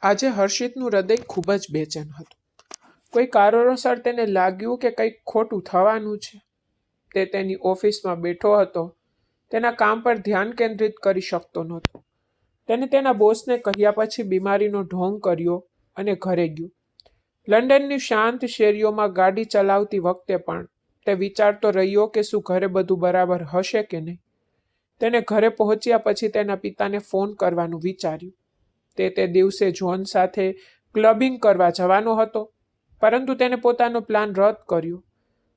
આજે હર્ષિતનું હૃદય ખૂબ જ બેચેન હતું. કોઈ કારણોસર તેને લાગ્યું કે કંઈક ખોટું થવાનું છે. તે તેની ઓફિસમાં બેઠો હતો. તેના કામ પર ધ્યાન કેન્દ્રિત કરી શકતો નહોતો. તેને તેના બોસને કહ્યા પછી બીમારીનો ઢોંગ કર્યો અને ઘરે ગયો. લંડનની શાંત શેરીઓમાં ગાડી ચલાવતી વખતે પણ તે વિચારતો રહ્યો કે શું ઘરે બધું બરાબર હશે કે નહીં. તેને ઘરે પહોંચ્યા પછી તેના પિતાને ફોન કરવાનું વિચાર્યું. તે દિવસે જોન સાથે ક્લબિંગ કરવા જવાનો હતો, પરંતુ તેને પોતાનો પ્લાન રદ કર્યો.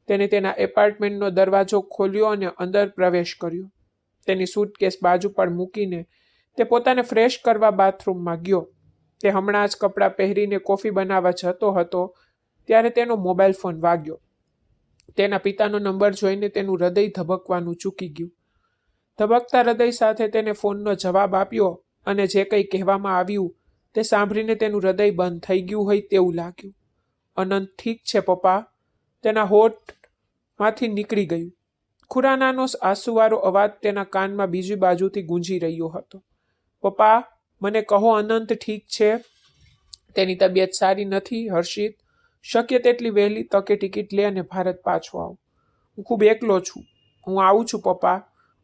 તેને તેના એપાર્ટમેન્ટનો દરવાજો ખોલ્યો અને અંદર પ્રવેશ કર્યો. તેની સૂટકેસ બાજુ પર મૂકીને તે પોતાને ફ્રેશ કરવા બાથરૂમમાં ગયો. તે હમણાં જ કપડાં પહેરીને કોફી બનાવવા જતો હતો ત્યારે તેનો મોબાઈલ ફોન વાગ્યો. તેના પિતાનો નંબર જોઈને તેનું હૃદય ધબકવાનું ચૂકી ગયું. ધબકતા હૃદય સાથે તેને ફોનનો જવાબ આપ્યો અને જે કંઈ કહેવામાં આવ્યું તે સાંભળીને તેનું હૃદય બંધ થઈ ગયું હોય તેવું લાગ્યું. અનંત ઠીક છે પપ્પા, તેના હોઠમાંથી નીકળી ગયું. ખુરાનાનો આંસુવાળો અવાજ તેના કાનમાં બીજી બાજુથી ગૂંજી રહ્યો હતો. પપ્પા, મને કહો અનંત ઠીક છે? તેની તબિયત સારી નથી હર્ષિત. શક્ય તેટલી વહેલી તકે ટિકિટ લે અને ભારત પાછો આવ. હું ખૂબ એકલો છું. હું આવું છું પપ્પા.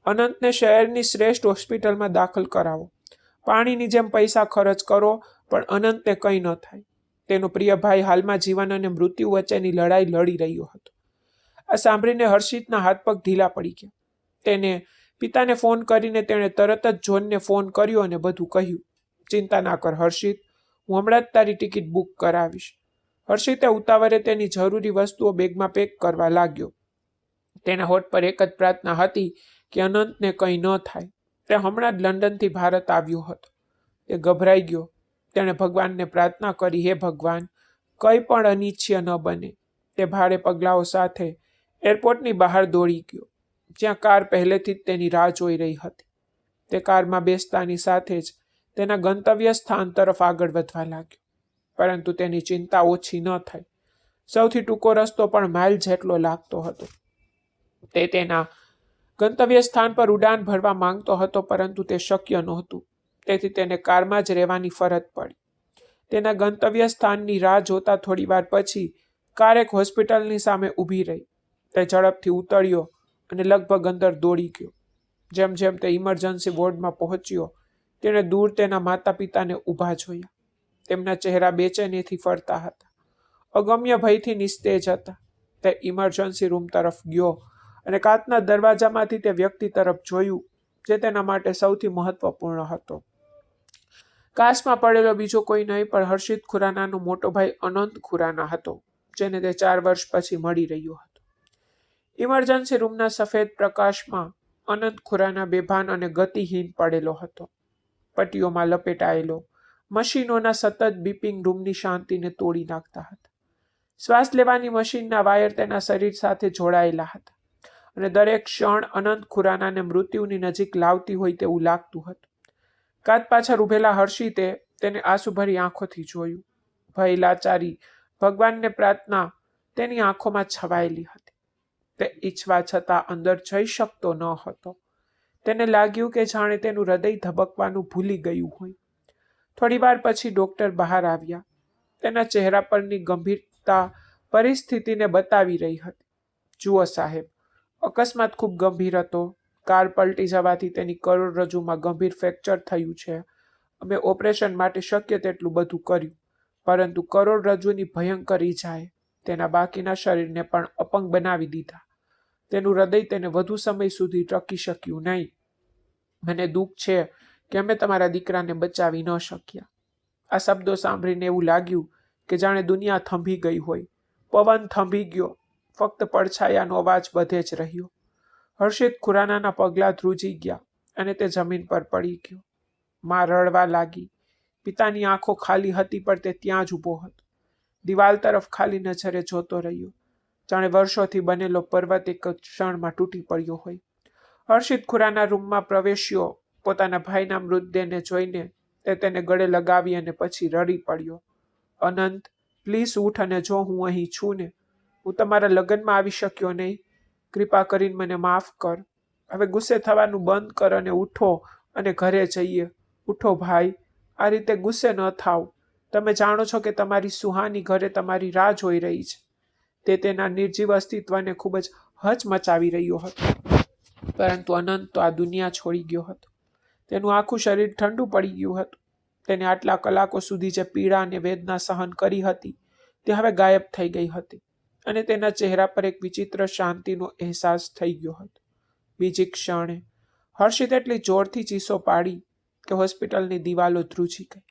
અનંતને શહેરની શ્રેષ્ઠ હોસ્પિટલમાં દાખલ કરાવો. પાણીની જેમ પૈસા ખર્ચ કરો, પણ અનંતને કંઈ ન થાય. તેનો પ્રિય ભાઈ હાલમાં જીવન અને મૃત્યુ વચ્ચેની લડાઈ લડી રહ્યો હતો. આ સાંભળીને હર્ષિતના હાથ પગ ઢીલા પડી ગયા. તેને પિતાને ફોન કરીને તેણે તરત જ જોનને ફોન કર્યો અને બધું કહ્યું. ચિંતા ના કર હર્ષિત, હું હમણાં જ તારી ટિકિટ બુક કરાવીશ. હર્ષિતે ઉતાવળે તેની જરૂરી વસ્તુઓ બેગમાં પેક કરવા લાગ્યો. તેના હોઠ પર એક જ પ્રાર્થના હતી કે અનંતને કંઈ ન થાય. તે હમણાં જ લંડનથી ભારત આવ્યો હતો. તે ગભરાઈ ગયો. તેણે ભગવાનને પ્રાર્થના કરી, હે ભગવાન, કંઈ પણ અનિચ્છનીય ન બને. તે ભારે પગલાઓ સાથે એરપોર્ટની બહાર દોડી ગયો, જ્યાં કાર પહેલેથી જ તેની રાહ જોઈ રહી હતી. તે કારમાં બેસતાની સાથે જ તેના ગંતવ્ય સ્થાન તરફ આગળ વધવા લાગ્યો. પરંતુ તેની ચિંતા ઓછી ન થઈ. સૌથી ટૂંકો રસ્તો પણ માઇલ જેટલો લાગતો હતો. તે તેના ગંતવ્ય સ્થાન પર ઉડાન ભરવા માંગતો હતો, પરંતુ તે શક્ય નહોતું. તેથી તેને કારમાં જ રહેવાની ફરજ પડી. તેના ગંતવ્ય સ્થાનની રાહ જોતા થોડી વાર પછી કાર એક હોસ્પિટલની સામે ઊભી રહી. તે ઝડપથી ઉતર્યો અને લગભગ અંદર દોડી ગયો. જેમ જેમ તે ઇમરજન્સી વોર્ડમાં પહોંચ્યો, તેણે દૂર તેના માતા પિતાને ઊભા જોયા. તેમના ચહેરા બેચેનીથી ફરતા હતા, અગમ્ય ભયથી નિસ્તેજ હતા. તે ઇમરજન્સી રૂમ તરફ ગયો અને કાચના દરવાજામાંથી તે વ્યક્તિ તરફ જોયું જે તેના માટે સૌથી મહત્વપૂર્ણ હતો. કાચમાં પડેલો બીજો કોઈ નહીં પણ હર્ષિત ખુરાનાનો મોટો ભાઈ અનંત ખુરાના હતો, જેને તે 4 વર્ષ પછી મળી રહ્યો હતો. ઇમરજન્સી રૂમના સફેદ પ્રકાશમાં અનંત ખુરાના બેભાન અને ગતિહીન પડેલો હતો. પટ્ટીઓમાં લપેટાયેલો, મશીનોના સતત બીપિંગ રૂમની શાંતિને તોડી નાખતા હતા. શ્વાસ લેવાની મશીનના વાયર તેના શરીર સાથે જોડાયેલા હતા અને દરેક ક્ષણ અનંત ખુરાનાને મૃત્યુની નજીક લાવતી હોય તેવું લાગતું હતું. કાચ પાછળ ઉભેલા હર્ષિતે તેને આંસુભરી આંખોથી જોયું. ભય, લાચારી, ભગવાનને પ્રાર્થના તેની આંખોમાં છવાયેલી હતી. તે ઈચ્છવા છતાં અંદર જઈ શકતો ન હતો. તેને લાગ્યું કે જાણે તેનું હૃદય ધબકવાનું ભૂલી ગયું હોય. થોડી વાર પછી ડોક્ટર બહાર આવ્યા. તેના ચહેરા પરની ગંભીરતા પરિસ્થિતિને બતાવી રહી હતી. જુઓ સાહેબ, અકસ્માત ખૂબ ગંભીર હતો. કાર પલટી જવાથી તેની કરોડરજ્જુમાં ગંભીર ફ્રેક્ચર થયું છે. અમે ઓપરેશન માટે શક્ય તેટલું બધું કર્યું, પરંતુ કરોડરજ્જુની ભયંકર ઈજાએ તેના બાકીના શરીરને પણ અપંગ બનાવી દીધા. તેનું હૃદય તેને વધુ સમય સુધી ટકી શક્યું નહીં. મને દુઃખ છે કે અમે તમારા દીકરાને બચાવી ન શક્યા. આ શબ્દો સાંભળીને એવું લાગ્યું કે જાણે દુનિયા થંભી ગઈ હોય. પવન થંભી ગયો. ફક્ત પડછાયાનો અવાજ બધે જ રહ્યો. હર્ષિત ખુરાનાના પગલાં ધ્રુજી ગયા અને તે જમીન પર પડી ગયો. માં રડવા લાગી. પિતાની આંખો ખાલી હતી પણ તે ત્યાં જ ઊભો હતો. દિવાલ તરફ ખાલી નજરે જોતો રહ્યો, જાણે વર્ષોથી બનેલો પર્વત એક ક્ષણમાં તૂટી પડ્યો હોય. હર્ષિત ખુરાના રૂમમાં પ્રવેશ્યો. પોતાના ભાઈના મૃતદેહને જોઈને તે તેને ગળે લગાવી અને પછી રડી પડ્યો. અનંત, પ્લીઝ ઉઠ અને જો હું અહીં છું ને. હું તમારા લગ્નમાં આવી શક્યો નહીં. કૃપા કરીને મને માફ કર. હવે ગુસ્સે થવાનું બંધ કર અને ઉઠો અને ઘરે જઈએ. ઉઠો ભાઈ, આ રીતે ગુસ્સે ન થાવ. તમે જાણો છો કે તમારી સુહાની ઘરે તમારી રાહ જોઈ રહી છે. તે તેના નિર્જીવ અસ્તિત્વને ખૂબ જ હચમચાવી રહ્યો હતો. પરંતુ અનંત તો આ દુનિયા છોડી ગયો હતો. તેનું આખું શરીર ઠંડુ પડી ગયું હતું. તેને આટલા કલાકો સુધી જે પીડા અને વેદના સહન કરી હતી તે હવે ગાયબ થઈ ગઈ હતી અને તેના ચહેરા પર એક વિચિત્ર શાંતિનો અહેસાસ થઈ ગયો હતો. બીજી ક્ષણે હર્ષિત એટલી જોરથી ચીસો પાડી કે હોસ્પિટલની દિવાલો ધ્રુજી ગઈ.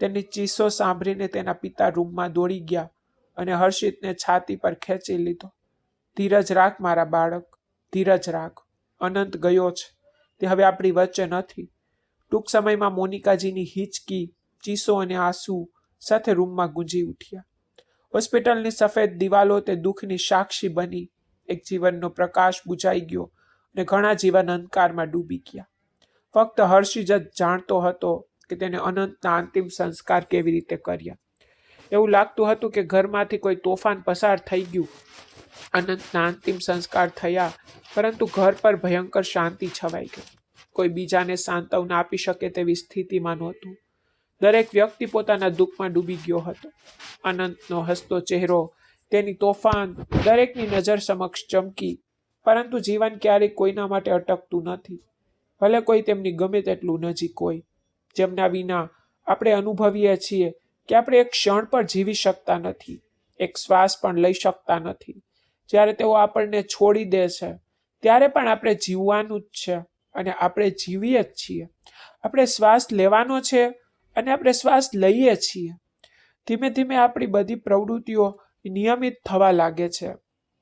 તેની ચીસો સાંભળીને તેના પિતા રૂમમાં દોડી ગયા અને હર્ષિતને છાતી પર ખેંચી લીધો. ધીરજ રાખ મારા બાળક, ધીરજ રાખ. અનંત ગયો છે. તે હવે આપણી વચ્ચે નથી. ટૂંક સમયમાં મોનિકાજીની હિચકી, ચીસો અને આંસુ સાથે રૂમમાં ગુંજી ઉઠ્યા. હોસ્પિટલની સફેદ દિવાલો તે દુઃખની સાક્ષી બની. એક જીવનનો પ્રકાશ બુઝાઈ ગયો અને ઘણા જીવન અંધકારમાં ડૂબી ગયા. ફક્ત હર્ષિત જ જાણતો હતો કે તેને અનંતના અંતિમ સંસ્કાર કેવી રીતે કર્યા. એવું લાગતું હતું કે ઘરમાંથી કોઈ તોફાન પસાર થઈ ગયું. અનંતના અંતિમ સંસ્કાર થયા, પરંતુ ઘર પર ભયંકર શાંતિ છવાઈ ગઈ. કોઈ બીજાને સાંત્વના આપી શકે તેવી સ્થિતિમાં નહોતું. દરેક વ્યક્તિ પોતાના દુઃખમાં ડૂબી ગયો હતો. અનંતનો હસતો ચહેરો, તેની તોફાન દરેકની નજર સમક્ષ ચમકી. પરંતુ જીવન ક્યારેય કોઈના માટે અટકતું નથી, ભલે કોઈ તેમની ગમે તેટલું નજીક હોય. જેમના વિના આપણે અનુભવીએ છીએ કે આપણે એક ક્ષણ પર જીવી શકતા નથી, એક શ્વાસ પણ લઈ શકતા નથી. જ્યારે તેઓ આપણને છોડી દે છે ત્યારે પણ આપણે જીવવાનું જ છે અને આપણે જીવીએ જ છીએ. આપણે શ્વાસ લેવાનો છે અને આપણે શ્વાસ લઈએ છીએ. ધીમે ધીમે આપણી બધી પ્રવૃત્તિઓ નિયમિત થવા લાગે છે,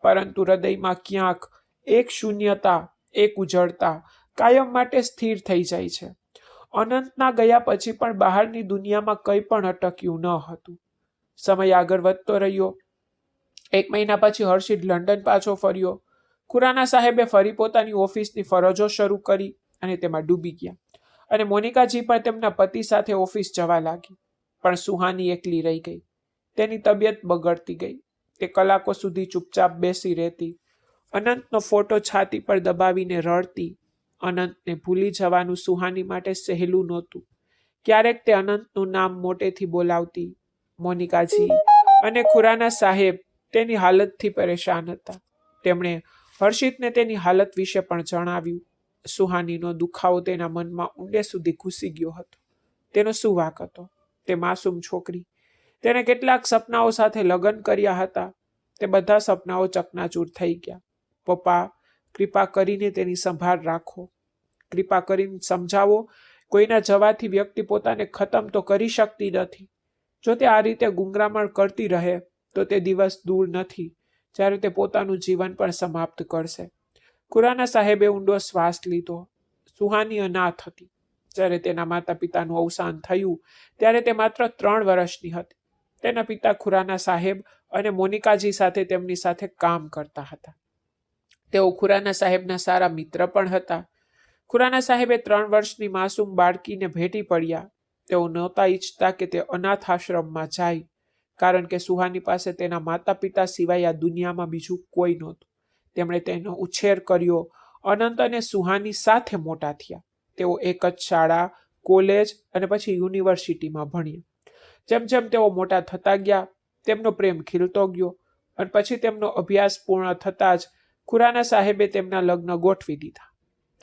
પરંતુ હૃદયમાં ક્યાંક એક શૂન્યતા, એક ઉજળતા કાયમ માટે સ્થિર થઈ જાય છે. અનંતના ગયા પછી પણ બહારની દુનિયામાં કંઈ પણ અટક્યું ન હતું. સમય આગળ વધતો રહ્યો. 1 મહિના પછી હર્ષિત લંડન પાછો ફર્યો. ખુરાના સાહેબે ફરી પોતાની ઓફિસની ફરજો શરૂ કરી અને તેમાં ડૂબી ગયા. અને મોનિકાજી પણ તેમના પતિ સાથે ઓફિસ જવા લાગી. પણ સુહાની એકલી રહી ગઈ. તેની તબિયત બગડતી ગઈ. તે કલાકો સુધી ચૂપચાપ બેસી રહેતી. અનંતનો ફોટો છાતી પર દબાવીને રડતી. અનંતને ભૂલી જવાનું સુહાની માટે સહેલું નહોતું. ક્યારેક તે અનંતનું નામ મોટેથી બોલાવતી. મોનિકાજી અને ખુરાના સાહેબ તેની હાલતથી પરેશાન હતા. તેમણે હર્ષિતને તેની હાલત વિશે પણ જણાવ્યું. સુહાનીનો દુખાવો તેના મનમાં ઊંડે સુધી ઘૂસી ગયો હતો. તેનો શું વાંક હતો? તે માસૂમ છોકરી. તેને કેટલાક સપનાઓ સાથે લગ્ન કર્યા હતા. તે બધા સપનાઓ ચકનાચૂર થઈ ગયા. પપ્પા, કૃપા કરીને તેની સંભાળ રાખો. કૃપા કરીને સમજાવો, કોઈના જવાથી વ્યક્તિ પોતાને ખતમ તો કરી શકતી નથી. જો તે આ રીતે ગુંગરામણ કરતી રહે તો તે દિવસ દૂર નથી જ્યારે તે પોતાનું જીવન પણ સમાપ્ત કરશે. ખુરાના સાહેબે ઊંડો શ્વાસ લીધો. સુહાની અનાથ હતી. જ્યારે તેના માતા પિતાનું અવસાન થયું ત્યારે તે માત્ર 3 વર્ષની હતી. તેના પિતા ખુરાના સાહેબ અને મોનિકાજી સાથે તેમની સાથે કામ કરતા હતા. તેઓ ખુરાના સાહેબના સારા મિત્ર પણ હતા. ખુરાના સાહેબે 3 વર્ષની માસૂમ બાળકીને ભેટી પડ્યા. તેઓ નહોતા ઈચ્છતા કે તે અનાથ આશ્રમમાં જાય, કારણ કે સુહાની પાસે તેના માતા પિતા સિવાય આ દુનિયામાં બીજું કોઈ નહોતું. તેમણે તેનો ઉછેર કર્યો. અનંત અને સુહાની સાથે મોટા થયા. તેઓ એક જ શાળા, કોલેજ અને પછી યુનિવર્સિટીમાં ભણ્યા. જેમ જેમ તેઓ મોટા થતા ગયા તેમનો પ્રેમ ખીલતો ગયો અને પછી તેમનો અભ્યાસ પૂર્ણ થતાં જ ખુરાના સાહેબે તેમના લગ્ન ગોઠવી દીધા.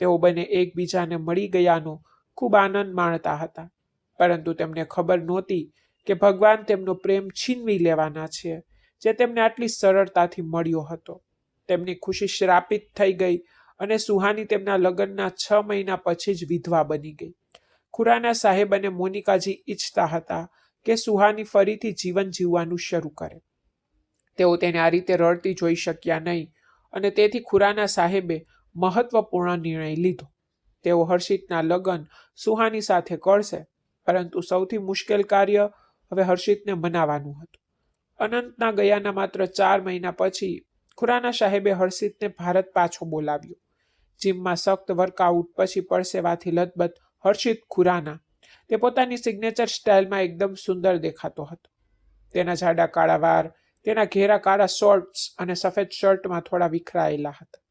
તેઓ બંને એકબીજાને મળી ગયાનો ખૂબ આનંદ માણતા હતા, પરંતુ તેમને ખબર નહોતી કે ભગવાન તેમનો પ્રેમ છીનવી લેવાના છે, જે તેમને આટલી સરળતાથી મળ્યો હતો. તેમની ખુશી શ્રાપિત થઈ ગઈ અને સુહાની તેમના લગ્નના 6 મહિના પછી જ વિધવા બની ગઈ. ખુરાના સાહેબ અને મોનિકાજી ઈચ્છતા હતા કે સુહાની ફરીથી જીવન જીવવાનું શરૂ કરે. તેઓ તેને આ રીતે રડતી જોઈ શક્યા નહીં અને તેથી ખુરાના સાહેબે મહત્વપૂર્ણ નિર્ણય લીધો. તેઓ હર્ષિતના લગ્ન સુહાની સાથે કરશે, પરંતુ સૌથી મુશ્કેલ કાર્ય હવે હર્ષિતને મનાવવાનું હતું. અનંતના ગયાના માત્ર 4 મહિના પછી ખુરાના સાહેબે હર્ષિતને ભારત પાછો બોલાવ્યો. જીમમાં સખ્ત વર્કઆઉટ પછી પરસેવાથી લથબથ હર્ષિત ખુરાના તે પોતાની સિગ્નેચર સ્ટાઇલમાં એકદમ સુંદર દેખાતો હતો. તેના જાડા કાળા વાળ, તેના ઘેરા કાળા શોર્ટ્સ અને સફેદ શર્ટમાં થોડા વિખરાયેલા હતા.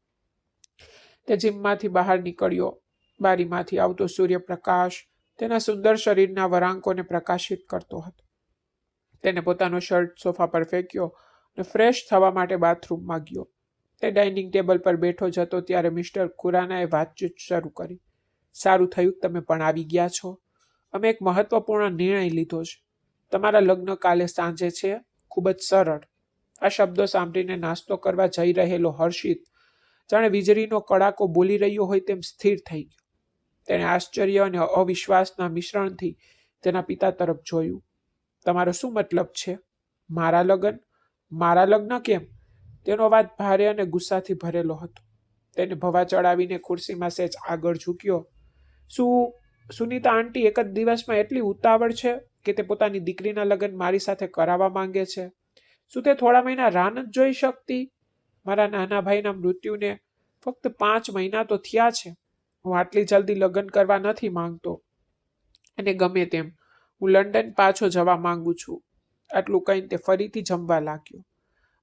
તે જીમમાંથી બહાર નીકળ્યો. બારીમાંથી આવતો સૂર્યપ્રકાશ તેના સુંદર શરીરના વળાંકોને પ્રકાશિત કરતો હતો. તેને પોતાનો શર્ટ સોફા પર ફેંક્યો અને ફ્રેશ થવા માટે બાથરૂમમાં ગયો. તે ડાઇનિંગ ટેબલ પર બેઠો જ હતો ત્યારે મિસ્ટર ખુરાનાએ વાતચીત શરૂ કરી. સારું થયું તમે પણ આવી ગયા છો. અમે એક મહત્વપૂર્ણ નિર્ણય લીધો છે. તમારા લગ્ન કાલે સાંજે છે. ખૂબ જ સરળ. આ શબ્દો સાંભળીને નાસ્તો કરવા જઈ રહેલો હર્ષિત જાણે વીજળીનો કડાકો બોલી રહ્યો હોય તેમ સ્થિર થઈ ગયો. તેણે આશ્ચર્ય અને અવિશ્વાસના મિશ્રણથી તેના પિતા તરફ જોયું. તમારો શું મતલબ છે? મારા લગ્ન? મારા લગ્ન કેમ? તેનો અવાજ ભારે અને ગુસ્સાથી ભરેલો હતો. તેને ભવા ચડાવીને ખુરશીમાં સહેજ આગળ ઝૂક્યો. સુનીતા આંટી એક જ દિવસમાં એટલી ઉતાવળ છે કે તે પોતાની દીકરીના લગ્ન મારી સાથે કરાવવા માંગે છે? શું તે થોડા મહિના રાહ નથી જોઈ શકતી? મારા નાના ભાઈના મૃત્યુને ફક્ત 5 મહિના તો થયા છે. હું આટલી જલ્દી લગ્ન કરવા નથી માંગતો. અને ગમે તેમ હું લંડન પાછો જવા માંગુ છું. આટલું કહીને તે ફરીથી જમવા લાગ્યો.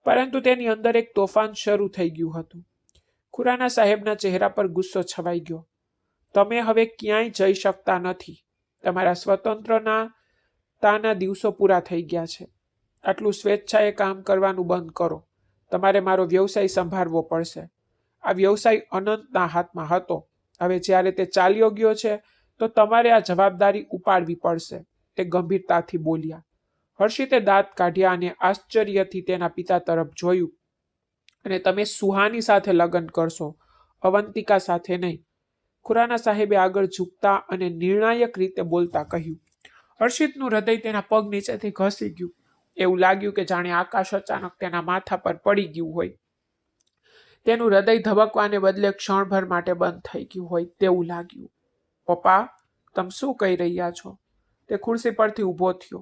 પરંતુ તેની અંદર એક તોફાન શરૂ થઈ ગયું હતું. ખુરાના સાહેબના ચહેરા પર ગુસ્સો છવાઈ ગયો. તમે હવે ક્યાંય જઈ શકતા નથી. તમારા સ્વતંત્રતાના દિવસો પૂરા થઈ ગયા છે. આટલું સ્વેચ્છાએ કામ કરવાનું બંધ કરો. તમારે મારો વ્યવસાય સંભાળવો પડશે. આ વ્યવસાય અનંતના હાથમાં હતો. હવે જ્યારે તે ચાલ્યો ગયો છે તો તમારે આ જવાબદારી ઉપાડવી પડશે. તે ગંભીરતાથી બોલ્યા. હર્ષિતે દાંત કાઢ્યા અને આશ્ચર્યથી તેના પિતા તરફ જોયું. અને તમે સુહાની સાથે લગ્ન કરશો, અવંતિકા સાથે નહીં. ખુરાના સાહેબે આગળ ઝૂકતા અને નિર્ણાયક રીતે બોલતા કહ્યું. હર્ષિતનું હૃદય તેના પગ નીચેથી ઘસી ગયું. એવું લાગ્યું કે જાણે આકાશ અચાનક તેના માથા પર પડી ગયું હોય. તેનું હૃદય ધબકવાને બદલે ક્ષણભર માટે બંધ થઈ ગયું હોય તેવું લાગ્યું. પપ્પા, તમે શું કહી રહ્યા છો? તે ખુરશી પરથી ઊભો થયો.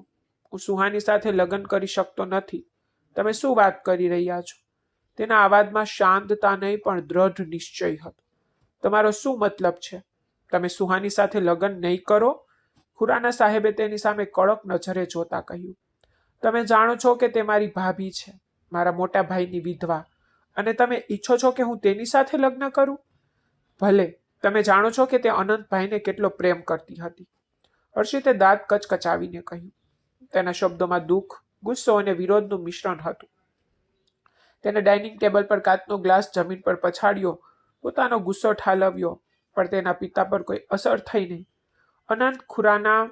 હું સુહાની સાથે લગ્ન કરી શકતો નથી. તમે શું વાત કરી રહ્યા છો? તેના અવાજમાં શાંતતા નહીં પણ દ્રઢ નિશ્ચય હતો. તમારો શું મતલબ છે? તમે સુહાની સાથે લગ્ન નહીં કરો? ખુરાના સાહેબે તેની સામે કડક નજરે જોતા કહ્યું. તમે જાણો છો કે તે મારી ભાભી છે, મારા મોટા ભાઈની વિધવા, અને તમે ઈચ્છો છો કે હું તેની સાથે લગ્ન કરું? ભલે, તમે જાણો છો કે તે અનંતભાઈને કેટલો પ્રેમ કરતી હતી. હર્ષિતે દાંત કચકચાવીને કહ્યું. તેના શબ્દોમાં દુઃખ, ગુસ્સો અને વિરોધનું મિશ્રણ હતું. તેને ડાઇનિંગ ટેબલ પર કાચનો ગ્લાસ જમીન પર પછાડ્યો. પોતાનો ગુસ્સો ઠાલવ્યો, પણ તેના પિતા પર કોઈ અસર થઈ નહીં. અનંત ખુરાના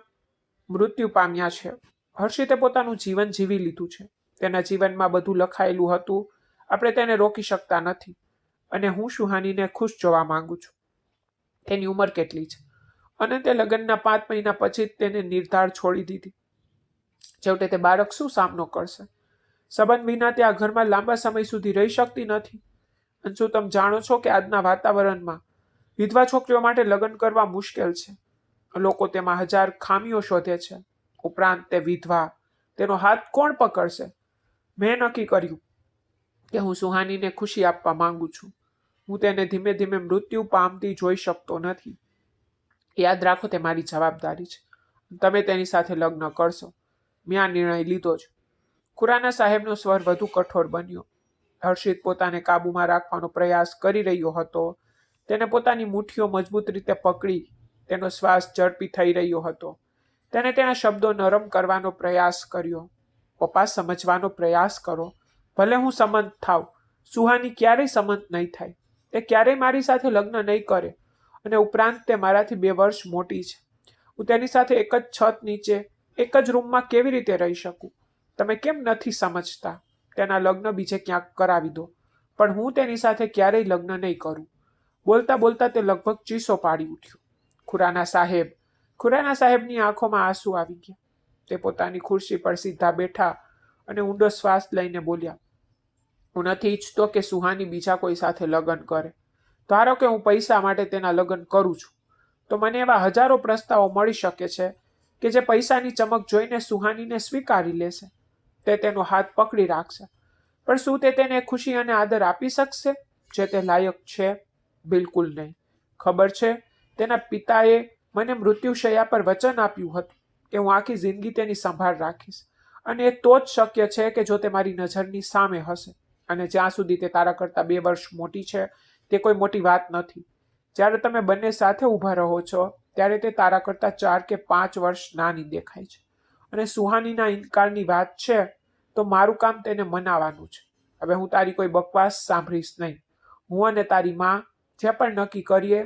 મૃત્યુ પામ્યા છે. હર્ષિતે પોતાનું જીવન જીવી લીધું છે. તેના જીવનમાં બધું લખાયેલું હતું. આપણે તેને રોકી શકતા નથી. અને હું સુહાનીને ખુશ જોવા માંગુ છું. તેની ઉંમર કેટલી છે? અને તે લગ્નના 5 મહિના પછી જ તેને નિર્ધાર છોડી દીધી. છેવટે તે બાળક શું સામનો કરશે? સંબંધ વિના તે આ ઘરમાં લાંબા સમય સુધી રહી શકતી નથી. અને શું તમે જાણો છો કે આજના વાતાવરણમાં વિધવા છોકરીઓ માટે લગ્ન કરવા મુશ્કેલ છે? લોકો તેમાં 1000 ખામીઓ શોધે છે. ઉપરાંત તે વિધવા, તેનો હાથ કોણ પકડશે? મેં નક્કી કર્યું કે હું સુહાનીને ખુશી આપવા માંગુ છું. હું તેને ધીમે ધીમે મૃત્યુ પામતી જોઈ શકતો નથી. યાદ રાખો, તે મારી જવાબદારી છે. તમે તેની સાથે લગ્ન કરશો. મેં આ નિર્ણય લીધો છે. ખુરાના સાહેબનો સ્વર વધુ કઠોર બન્યો. હર્ષિત પોતાને કાબૂમાં રાખવાનો પ્રયાસ કરી રહ્યો હતો. તેને પોતાની મુઠ્ઠીઓ મજબૂત રીતે પકડી. તેનો શ્વાસ ઝડપી થઈ રહ્યો હતો. તેને તેના શબ્દો નરમ કરવાનો પ્રયાસ કર્યો. પપ્પા, સમજવાનો પ્રયાસ કરો. ભલે હું સંમત થાવ, સુહાની ક્યારેય સંમત નહીં થાય. તે ક્યારેય મારી સાથે લગ્ન નહીં કરે. અને ઉપરાંત તે મારાથી 2 વર્ષ મોટી છે. હું તેની સાથે એક જ છત નીચે, એક જ રૂમમાં કેવી રીતે રહી શકું? તમે કેમ નથી સમજતા? તેના લગ્ન બીજે ક્યાંક કરાવી દો, પણ હું તેની સાથે ક્યારેય લગ્ન નહીં કરું. બોલતા બોલતા તે લગભગ ચીસો પાડી ઉઠ્યો. ખુરાના સાહેબની આંખોમાં આંસુ આવી ગયા. તે પોતાની ખુરશી પર સીધા બેઠા અને ઊંડો શ્વાસ લઈને બોલ્યા. હું નથી ઈચ્છતો કે સુહાની બીજા કોઈ સાથે લગ્ન કરે. ધારો કે હું પૈસા માટે તેના લગ્ન કરું છું, તો મને એવા હજારો પ્રસ્તાવો મળી શકે છે કે જે પૈસાની ચમક જોઈને સુહાનીને સ્વીકારી લેશે. તે તેનો હાથ પકડી રાખશે. પણ શું તે તેને ખુશી અને આદર આપી શકશે જે તે લાયક છે? બિલકુલ નહીં. ખબર છે, તેના પિતાએ મને મૃત્યુશૈયા પર વચન આપ્યું હતું કે હું આખી જિંદગી તેની સંભાળ રાખીશ. અને એ તો જ શક્ય છે કે જો તે મારી નજરની સામે હશે. અને જ્યાં સુધી તે તારા કરતાં 2 વર્ષ મોટી છે, તે કોઈ મોટી વાત નથી. જ્યારે તમે બંને સાથે ઊભા રહો છો ત્યારે તે તારા કરતાં 4 કે 5 વર્ષ નાની દેખાય છે. અને સુહાનીના ઇનકારની વાત છે તો મારું કામ તેને મનાવવાનું છે. હવે હું તારી કોઈ બકવાસ સાંભળીશ નહીં. હું અને તારી માં જે પણ નક્કી કરીએ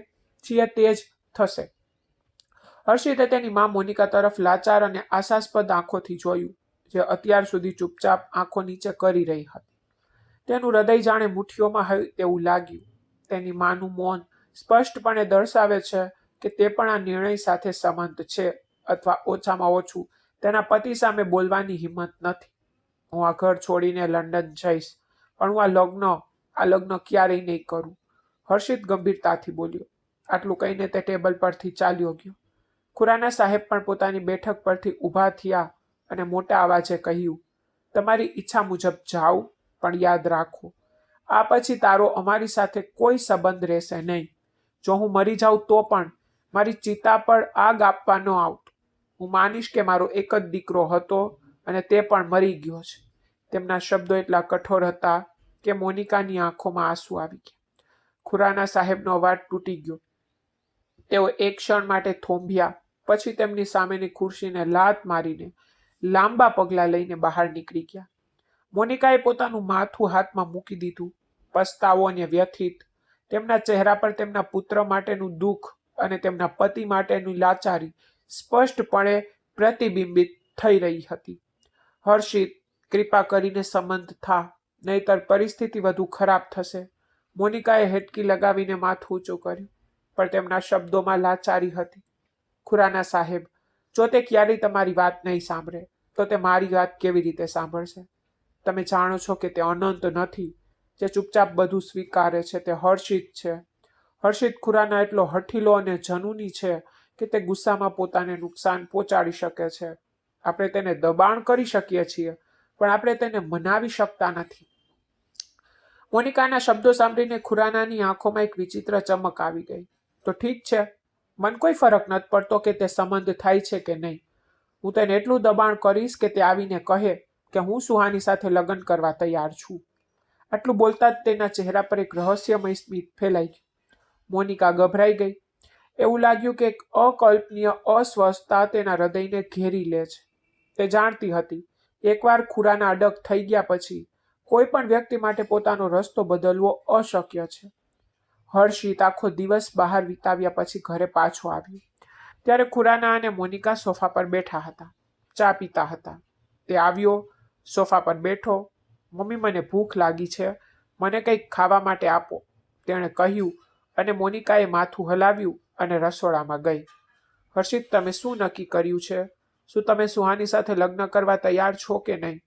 છીએ તે જ થશે. હર્ષિતે તેની માં મોનિકા તરફ લાચાર અને આશાસ્પદ આંખોથી જોયું, જે અત્યાર સુધી ચૂપચાપ આંખો નીચે કરી રહી હતી. તેનું હૃદય જાણે મુઠ્ઠીઓમાં હોય તેવું લાગ્યું. તેની માનું મૌન સ્પષ્ટપણે દર્શાવે છે કે તે પણ આ નિર્ણય સાથે સંમત છે, અથવા ઓછામાં ઓછું તેના પતિ સામે બોલવાની હિંમત નથી. હું આ ઘર છોડીને લંડન જઈશ, પણ હું આ લગ્ન ક્યારેય નહીં કરું, હર્ષિત ગંભીરતાથી બોલ્યો. આટલું કહીને તે ટેબલ પરથી ચાલ્યો ગયો. ખુરાના સાહેબ પણ પોતાની બેઠક પરથી ઊભા થયા અને મોટા અવાજે કહ્યું, તમારી ઈચ્છા મુજબ જાઓ, પણ યાદ રાખો, આ પછી તારો અમારી સાથે કોઈ સંબંધ રહેશે નહીં. જો હું મરી જાઉં તો પણ મારી ચિતા પર આગ આપવા ન આવતો. હું માનીશ કે મારો એક જ દીકરો હતો અને તે પણ મરી ગયો છે. તેમના શબ્દો એટલા કઠોર હતા કે મોનિકાની આંખોમાં આંસુ આવી ગયા. ખુરાના સાહેબનો અવાજ તૂટી ગયો. તેઓ એક ક્ષણ માટે થોંભ્યા, પછી તેમની સામેની ખુરશીને લાત મારીને લાંબા પગલાં લઈને બહાર નીકળી ગયા. મોનિકાએ પોતાનું માથું હાથમાં મૂકી દીધું, પસ્તાવો અને વ્યથિત. તેમના ચહેરા પર તેમના પુત્ર માટેનું દુઃખ અને તેમના પતિ માટેની લાચારી સ્પષ્ટપણે પ્રતિબિંબિત થઈ રહી હતી. હર્ષિત, કૃપા કરીને સંમત થા, નહીતર પરિસ્થિતિ વધુ ખરાબ થશે. મોનિકાએ હેટકી લગાવીને માથું ઊંચું કર્યું, પણ તેમના શબ્દોમાં લાચારી હતી. ખુરાના સાહેબ, જો તે ક્યારેય તમારી વાત નહીં સાંભળે તો તે મારી વાત કેવી રીતે સાંભળશે? તમે જાણો છો કે તે અનંત નથી, જે ચૂપચાપ બધું સ્વીકારે છે. તે હર્ષિત છે. હર્ષિત ખુરાના એટલો હઠીલો અને જનૂની છે કે તે ગુસ્સામાં પોતાને નુકસાન પહોંચાડી શકે છે. આપણે તેને દબાણ કરી શકીએ છીએ, પણ આપણે તેને મનાવી શકતા નથી. મોનિકાના શબ્દો સાંભળીને ખુરાનાની આંખોમાં એક વિચિત્ર ચમક આવી ગઈ. તો ઠીક છે, મને કોઈ ફરક નથી પડતો કે તે સંબંધ થાય છે કે નહીં. હું તેને એટલું દબાણ કરીશ કે તે આવીને કહે કે હું સુહાની સાથે લગ્ન કરવા તૈયાર છું. આટલું બોલતા જ તેના ચહેરા પર એક રહસ્યમય સ્મિત ફેલાઈ ગયું. મોનિકા ગભરાઈ ગઈ. એવું લાગ્યું કે એક અકલ્પનીય અસ્વસ્થતા તેના હૃદયને ઘેરી લે છે. તે જાણતી હતી, એકવાર ખુરાના અડગ થઈ ગયા પછી કોઈ પણ વ્યક્તિ માટે પોતાનો રસ્તો બદલવો અશક્ય છે. હર્ષિત આખો દિવસ બહાર વિતાવ્યા પછી ઘરે પાછો આવ્યો, ત્યારે ખુરાના અને મોનિકા સોફા પર બેઠા હતા, ચા પીતા હતા. તે આવ્યો, સોફા પર બેઠો. મમ્મી, મને ભૂખ લાગી છે, મને કંઈક ખાવા માટે આપો, તેણે કહ્યું, અને મોનિકાએ માથું હલાવ્યું અને રસોડામાં ગઈ. હર્ષિત, તમે શું નક્કી કર્યું છે? શું તમે સુહાની સાથે લગ્ન કરવા તૈયાર છો કે નહીં?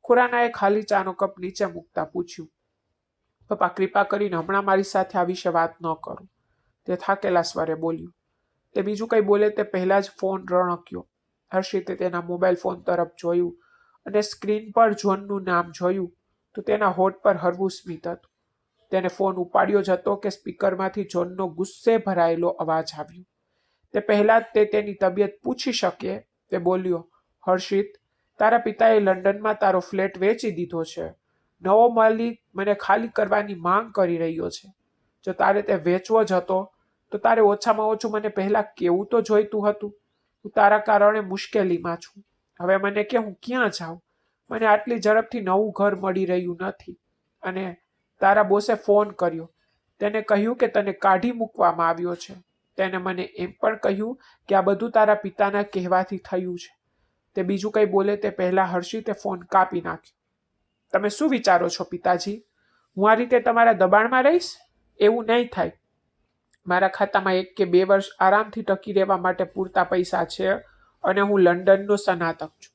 ખુરાનાએ ખાલી ચાનો કપ નીચે મૂકતા પૂછ્યું. પપ્પા, કૃપા કરીને હમણાં મારી સાથે આ વિશે વાત ન કરો, તે થાકેલા સ્વરે બોલ્યું. તે બીજું કંઈ બોલે તે પહેલા જ ફોન રણક્યો. હર્ષિતે તેના મોબાઈલ ફોન તરફ જોયું અને સ્ક્રીન પર જોનનું નામ જોયું તો તેના હોઠ પર હળવું સ્મિત હતું. તેને ફોન ઉપાડ્યો જ હતો કે સ્પીકરમાંથી જોનનો ગુસ્સે ભરાયેલો અવાજ આવ્યો. તે પહેલા જ તે તેની તબિયત પૂછી શકે તે બોલ્યો, હર્ષિત, તારા પિતાએ લંડનમાં તારો ફ્લેટ વેચી દીધો છે. નવો માલિક મને ખાલી કરવાની માંગ કરી રહ્યો છે. જો તારે તે વેચવો જ હતો તો તારે ઓછામાં ઓછું મને પહેલા કેવું તો જોઈતું હતું. હું તારા કારણે મુશ્કેલીમાં છું. હવે મને કે હું ક્યાં જાઉં? મને આટલી ઝડપથી નવું ઘર મળી રહ્યું નથી. અને તારા બોસે ફોન કર્યો. તેને કહ્યું કે તને કાઢી મૂકવામાં આવ્યો છે. તેને મને એમ પણ કહ્યું કે આ બધું તારા પિતાના કહેવાથી થયું છે. તે બીજું કંઈ બોલે તે પહેલા હર્ષિતે ફોન કાપી નાખ્યો. તમે શું વિચારો છો પિતાજી? હું આ રીતે તમારા દબાણમાં રહીશ? એવું નહીં થાય. મારા ખાતામાં 1 કે 2 વર્ષ આરામથી ટકી રહેવા માટે પૂરતા પૈસા છે અને હું લંડનનો સ્નાતક છું.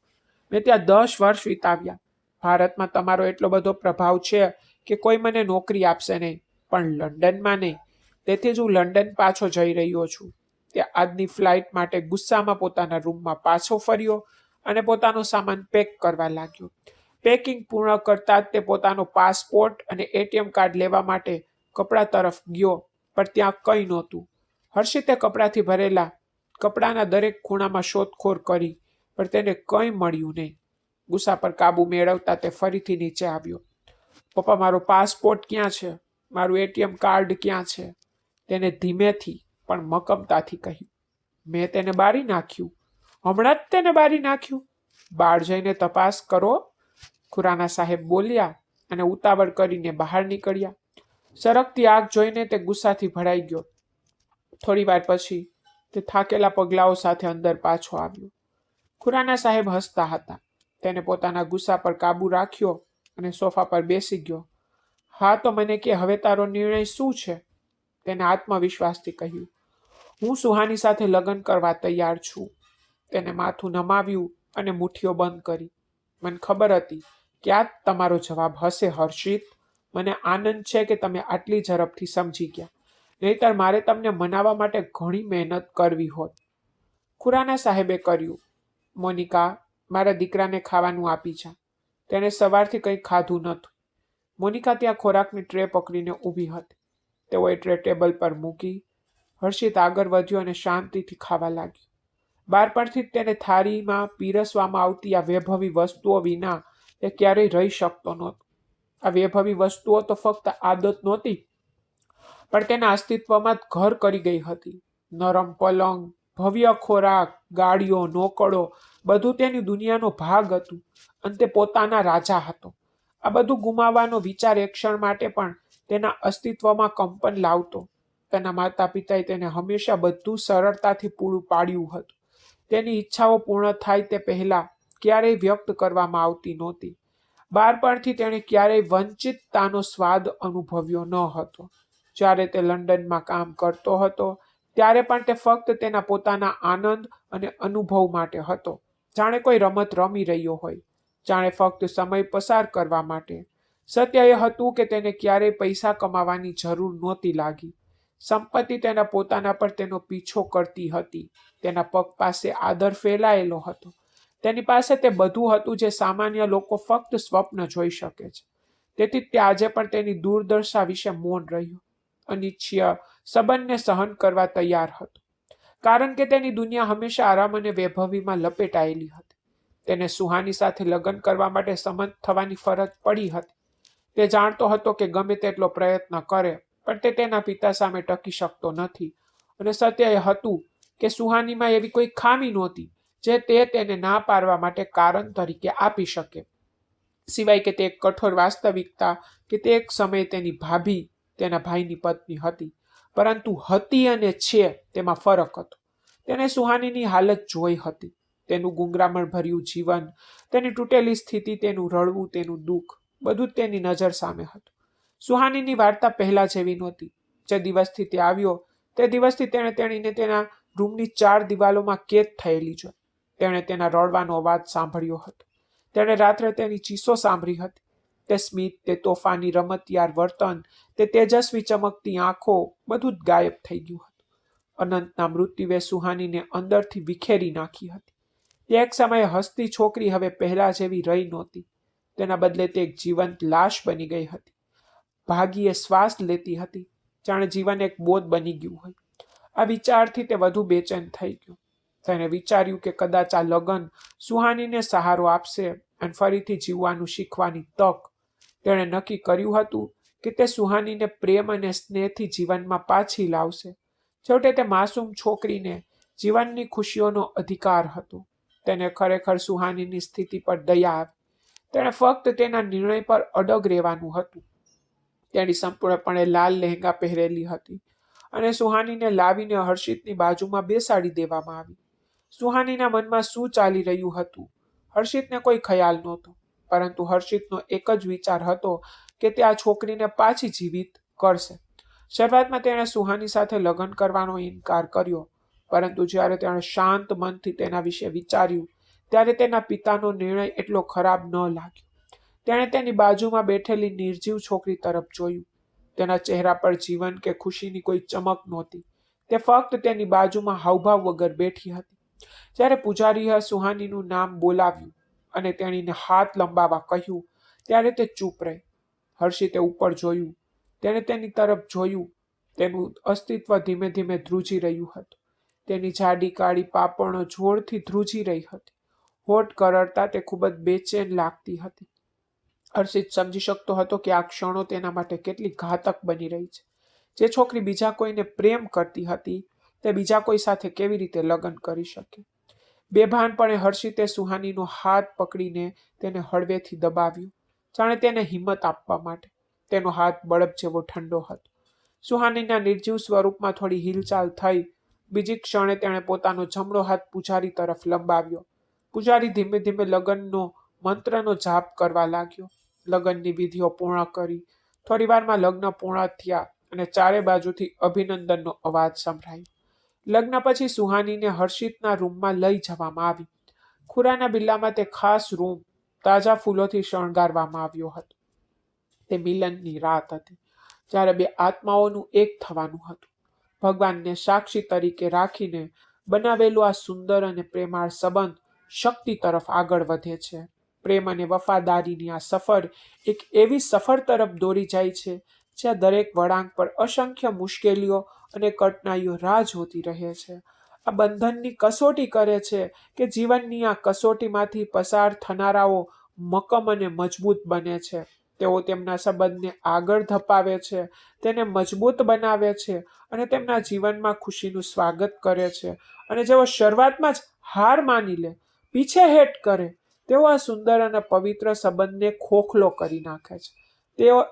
મેં ત્યાં 10 વર્ષ વિતાવ્યા. ભારતમાં તમારો એટલો બધો પ્રભાવ છે કે કોઈ મને નોકરી આપશે નહીં, પણ લંડનમાં નહીં. તેથી જ હું લંડન પાછો જઈ રહ્યો છું. તે આજની ફ્લાઇટ માટે ગુસ્સામાં પોતાના રૂમમાં પાછો ફર્યો અને પોતાનો સામાન પેક કરવા લાગ્યો. પેકિંગ પૂર્ણ કરતાં જ તે પોતાનો પાસપોર્ટ અને એટીએમ કાર્ડ લેવા માટે કપડા તરફ ગયો, પણ ત્યાં કંઈ નહોતું. હર્ષિતે કપડાથી ભરેલા કપડાના દરેક ખૂણામાં શોધખોળ કરી, પણ તેને કંઈ મળ્યું નહીં. ગુસ્સા પર કાબુ મેળવતા તે ફરીથી નીચે આવ્યો. પપ્પા, મારો પાસપોર્ટ ક્યાં છે? મારું એટીએમ કાર્ડ ક્યાં છે? તેને ધીમેથી પણ મક્કમતાથી કહ્યું. મેં તેને બારી નાખ્યું. હમણાં જ તેને બારી નાખ્યું. બહાર જઈને તપાસ કરો, ખુરાના સાહેબ બોલ્યા અને ઉતાવળ કરીને બહાર નીકળ્યા. સરકતી આગ જોઈને તે ગુસ્સાથી ભરાઈ ગયો. થોડી વાર પછી તે થાકેલા પગલાઓ સાથે અંદર પાછો આવ્યો. ખુરાના સાહેબ હસતા હતા. તેને પોતાના ગુસ્સા પર કાબુ રાખ્યો અને સોફા પર બેસી ગયો. હા, તો મને કે હવે તારો નિર્ણય શું છે? તેને આત્મવિશ્વાસથી કહ્યું. હું સુહાની સાથે લગ્ન કરવા તૈયાર છું. તેને માથું નમાવ્યું અને મુઠ્ઠીઓ બંધ કરી. મને ખબર હતી કે આ તમારો જવાબ હશે હર્ષિત. મને આનંદ છે કે તમે આટલી ઝડપથી સમજી ગયા, નહીતર મારે તમને મનાવવા માટે ઘણી મહેનત કરવી હોત. ખુરાના સાહેબે કર્યું. મોનિકા, મારા દીકરાને ખાવાનું આપી જા. તેણે સવારથી કંઈ ખાધું નહોતું. મોનિકા ત્યાં ખોરાકની ટ્રે પકડીને ઊભી હતી. તેઓએ ટ્રે ટેબલ પર મૂકી. હર્ષિત આગળ વધ્યો અને શાંતિથી ખાવા લાગ્યો. બાળપણથી જ તેને થાળીમાં પીરસવામાં આવતી આ વૈભવી વસ્તુઓ વિના તે ક્યારેય રહી શકતો નહોતો. આ વૈભવી વસ્તુઓ તો ફક્ત આદત નહોતી, પણ તેના અસ્તિત્વમાં જ ઘર કરી ગઈ હતી. નરમ પલંગ, ભવ્ય ખોરાક, ગાડીઓ, નોકરો, બધું તેની દુનિયાનો ભાગ હતું અને તે પોતાના રાજા હતો. આ બધું ગુમાવવાનો વિચાર એક ક્ષણ માટે પણ તેના અસ્તિત્વમાં કંપન લાવતો. તેના માતા પિતાએ તેને હંમેશા બધું સરળતાથી પૂરું પાડ્યું હતું. તેની ઈચ્છાઓ પૂર્ણ થાય તે પહેલા ક્યારેય વ્યક્ત કરવામાં આવતી નહોતી. બાળપણથી તેણે ક્યારેય વંચિતતાનો સ્વાદ અનુભવ્યો ન હતો. જ્યારે તે લંડનમાં કામ કરતો હતો ત્યારે પણ તે ફક્ત તેના પોતાના આનંદ અને અનુભવ માટે હતો. જાણે કોઈ રમત રમી રહ્યો હોય, જાણે ફક્ત સમય પસાર કરવા માટે. સત્ય એ હતું કે તેને ક્યારેય પૈસા કમાવાની જરૂર નહોતી લાગી. સંપત્તિ તેના પોતાના પર તેનો પીછો કરતી હતી. તેના પગ પાસે આદર ફેલાયેલો હતો. તેની પાસે તે બધું હતું જે સામાન્ય લોકો ફક્ત સ્વપ્ન જોઈ શકે છે. તેથી તે આજે પણ તેની દુર્દશા વિશે મૌન રહ્યો. અનિચ્છનીય સંબંધને સહન કરવા તૈયાર હતો, કારણ કે તેની દુનિયા હંમેશા આરામ અને વૈભવીમાં લપેટાયેલી હતી. તેને સુહાની સાથે લગ્ન કરવા માટે સંમત થવાની ફરજ પડી હતી. તે જાણતો હતો કે ગમે તેટલો પ્રયત્ન કરે પણ તે તેના પિતા સામે ટકી શકતો નથી. અને સત્ય એ હતું કે સુહાનીમાં એવી કોઈ ખામી નહોતી જે તે તેને ના પાડવા માટે કારણ તરીકે આપી શકે, સિવાય કે તે એક કઠોર વાસ્તવિકતા કે તે એક સમયે તેની ભાભી, તેના ભાઈની પત્ની હતી. પરંતુ હતી અને છે તેમાં ફરક હતો. તેને સુહાનીની હાલત જોઈ હતી. તેનું ગુંગરામણ ભર્યું જીવન, તેની તૂટેલી સ્થિતિ, તેનું રડવું, તેનું દુઃખ, બધું જ તેની નજર સામે હતું. સુહાનીની વાર્તા પહેલા જેવી નહોતી. જે દિવસથી તે આવ્યો તે દિવસથી તેણે તેણીને તેના રૂમની 4 દિવાલોમાં કેદ થયેલી જોઈ. તેણે તેના રડવાનો અવાજ સાંભળ્યો હતો. તેણે રાત્રે તેની ચીસો સાંભળી હતી. તે સ્મિત, તે તોફાની રમતિયાર વર્તન, તે તેજસ્વી ચમકતી આંખો, બધું જ ગાયબ થઈ ગયું હતું. અનંતના મૃત્યુએ સુહાનીને અંદરથી વિખેરી નાખી હતી. તે એક સમયે હસતી છોકરી હવે પહેલા જેવી રહી નહોતી. તેના બદલે તે એક જીવંત લાશ બની ગઈ હતી. ભાગીએ શ્વાસ લેતી હતી, જાણે જીવન એક બોધ બની ગયું હોય. આ વિચારથી તે વધુ બેચેન થઈ ગયો. તેને વિચાર્યું કે કદાચ આ લગ્ન સુહાનીને સહારો આપશે અને ફરીથી જીવવાનું શીખવાની તક. તેણે નક્કી કર્યું હતું કે તે સુહાનીને પ્રેમ અને સ્નેહથી જીવનમાં પાછી લાવશે. છેવટે તે માસૂમ છોકરીને જીવનની ખુશીઓનો અધિકાર હતો. તેને ખરેખર સુહાનીની સ્થિતિ પર દયા આવી. તેણે ફક્ત તેના નિર્ણય પર અડગ રહેવાનું હતું. તેણી સંપૂર્ણપણે લાલ લહેંગા પહેરેલી હતી અને સુહાનીને લાવીને હર્ષિતની બાજુમાં બેસાડી દેવામાં આવી. સુહાનીના મનમાં શું ચાલી રહ્યું હતું હર્ષિતને કોઈ ખ્યાલ નહોતો, પરંતુ હર્ષિતનો એક જ વિચાર હતો કે તે આ છોકરીને પાછી જીવિત કરશે. શરૂઆતમાં તેણે સુહાની સાથે લગ્ન કરવાનો ઇનકાર કર્યો, પરંતુ જ્યારે તેણે શાંત મનથી તેના વિશે વિચાર્યું ત્યારે તેના પિતાનો નિર્ણય એટલો ખરાબ ન લાગ્યો. તેણે તેની બાજુમાં બેઠેલી નિર્જીવ છોકરી તરફ જોયું. તેના ચહેરા પર જીવન કે ખુશીની કોઈ ચમક નહોતી. તે ફક્ત તેની બાજુમાં હાવભાવ વગર બેઠી હતી. જ્યારે પૂજારીએ સુહાનીનું નામ બોલાવ્યું અને તેણીને હાથ લંબાવવા કહ્યું ત્યારે તે ચૂપ રહી. હર્ષિતે ઉપર જોયું. તેણે તેની તરફ જોયું. તેનું અસ્તિત્વ ધીમે ધીમે ધ્રુજી રહ્યું હતું. તેની જાડી કાળી પાપણો જોરથી ધ્રુજી રહી હતી. હોઠ કરડતા તે ખૂબ જ બેચેન લાગતી હતી. હર્ષિત સમજી શકતો હતો કે આ ક્ષણો તેના માટે કેટલી ઘાતક બની રહી છે. જે છોકરી બીજા કોઈને પ્રેમ કરતી હતી તે બીજા કોઈ સાથે કેવી રીતે લગ્ન કરી શકે? બેભાનપણે હર્ષિતે સુહાનીનો હાથ પકડીને તેને હળવેથી દબાવ્યો, જાણે તેને હિંમત આપવા માટે. તેનો હાથ બળબ જેવો ઠંડો હતો. સુહાનીના નિર્જીવ સ્વરૂપમાં થોડી હિલચાલ થઈ. બીજી ક્ષણે તેણે પોતાનો જમણો હાથ પૂજારી તરફ લંબાવ્યો. પૂજારી ધીમે ધીમે લગ્નનો મંત્રનો જાપ કરવા લાગ્યો. લગ્નની વિધિઓ પૂર્ણ કરી. થોડીવારમાં લગ્ન પૂર્ણ થયા અને ચારે બાજુથી અભિનંદનનો અવાજ સંભળાયો. લગ્ન પછી સુહાનીને હર્ષિતના રૂમમાં લઈ જવામાં આવી. ખુરાના બિલ્લામાં તે ખાસ રૂમ તાજા ફૂલોથી શણગારવામાં આવ્યો હતો. તે મિલનની રાત હતી, જ્યારે બે આત્માઓનું એક થવાનું હતું. ભગવાનને સાક્ષી તરીકે રાખીને બનાવેલો આ સુંદર અને પ્રેમાળ સંબંધ શક્તિ તરફ આગળ વધે છે. પ્રેમ અને વફાદારીની આ સફર એક એવી સફર તરફ દોરી જાય છે જ્યાં દરેક વળાંક પર અસંખ્ય મુશ્કેલીઓ અને કઠણાઈઓ રાહ જોતી રહે છે. આ બંધનની કસોટી કરે છે કે જીવનની આ કસોટીમાંથી પસાર થનારાઓ મક્કમ અને મજબૂત બને છે. તેઓ તેમના સંબંધને આગળ ધપાવે છે, તેને મજબૂત બનાવે છે અને તેમના જીવનમાં ખુશીનું સ્વાગત કરે છે. અને જેઓ શરૂઆતમાં જ હાર માની લે, પીછેહેટ કરે, તેઓ આ સુંદર અને પવિત્ર સંબંધને ખોખલો કરી નાખે છે. તેઓ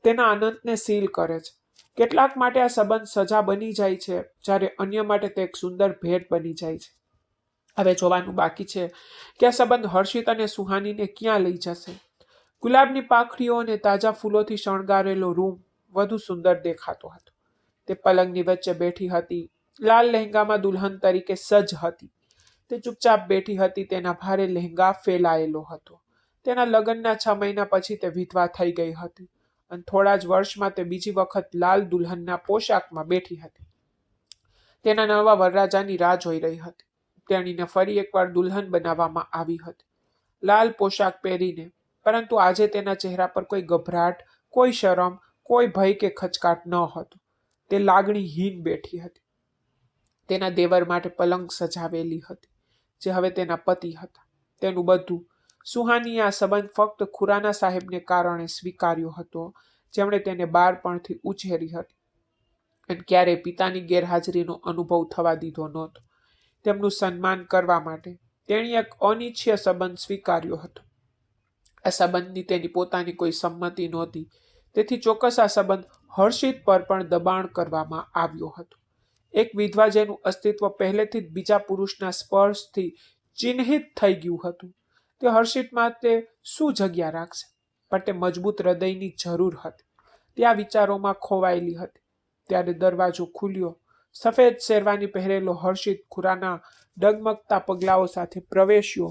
તેના આનંદને સીલ કરે છે. કેટલાક માટે આ સંબંધ સજા બની જાય છે, જ્યારે અન્ય માટે તે એક સુંદર ભેટ બની જાય છે. હવે જોવાનું બાકી છે કે આ સંબંધ હર્ષિત અને સુહાનીને ક્યાં લઈ જશે. ગુલાબની પાંખડીઓ અને તાજા ફૂલોથી શણગારેલો રૂમ વધુ સુંદર દેખાતો હતો. તે પલંગની વચ્ચે બેઠી હતી, લાલ લહેંગામાં દુલ્હન તરીકે સજ્જ હતી. તે ચૂપચાપ બેઠી હતી. તેના ભારે લહેંગા ફેલાયેલો હતો. તેના લગ્નના 6 મહિના પછી તે વિધવા થઈ ગઈ હતી અને થોડા જ વર્ષમાં તે બીજી વખત લાલ દુલ્હનના પોશાકમાં બેઠી હતી. તેના નવા વરરાજાની રાહ જોઈ રહી હતી. તેણીને ફરી એકવાર દુલ્હન બનાવવામાં આવી હતી, લાલ પોશાક પહેરીને. પરંતુ આજે તેના ચહેરા પર કોઈ ગભરાટ, કોઈ શરમ, કોઈ ભય કે ખચકાટ ન હતો. તે લાગણીહીન બેઠી હતી. તેના દેવર માટે પલંગ સજાવેલી હતી, જે હવે તેના પતિ હતા. તેનું બધું. સુહાનીએ આ સંબંધ ફક્ત ખુરાના સાહેબને કારણે સ્વીકાર્યો હતો, જેમણે તેને બાળપણથી ઉછેરી હતી અને ક્યારેય પિતાની ગેરહાજરીનો અનુભવ થવા દીધો નહોતો. તેમનું સન્માન કરવા માટે તેણીએ એક અનિચ્છનીય સંબંધ સ્વીકાર્યો હતો. આ સંબંધની તેની પોતાની કોઈ સંમતિ નહોતી, તેથી ચોક્કસ આ સંબંધ હર્ષિત પર પણ દબાણ કરવામાં આવ્યો હતો. એક વિધવા જેનું અસ્તિત્વ પહેલેથી જ બીજા પુરુષના સ્પર્શથી ચિહ્નિત થઈ ગયું હતું, તે હર્ષિત માટે શું જગ્યા રાખશે? પણ તે મજબૂત હૃદયની જરૂર હતી. તે આ વિચારોમાં ખોવાયેલી હતી. ત્યારે દરવાજો ખુલ્યો. સફેદ શેરવાની પહેરેલો હર્ષિત ખુરાના ડગમગતા પગલાઓ સાથે પ્રવેશ્યો.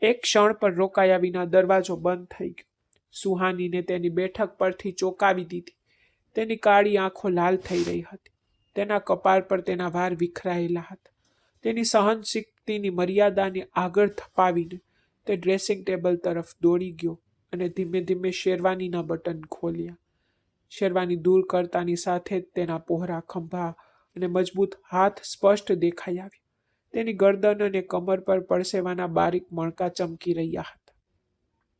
એક ક્ષણ પર રોકાયા વિના દરવાજો બંધ થઈ ગયો. સુહાનીને તેની બેઠક પરથી ચોંકાવી દીધી. તેની કાળી આંખો લાલ થઈ રહી હતી. તેના કપાળ પર તેના વાળ વિખરાયેલા હતા. તેની સહનશક્તિની મર્યાદાને આગળ ધપાવીને તે ડ્રેસિંગ ટેબલ તરફ દોડી ગયો અને ધીમે ધીમે શેરવાનીના બટન ખોલ્યા. શેરવાની દૂર કરતાની સાથે જ તેના પહોળા ખંભા અને મજબૂત હાથ સ્પષ્ટ દેખાઈ આવ્યા. તેની ગરદન અને કમર પર પરસેવાના બારીક મણકા ચમકી રહ્યા હતા.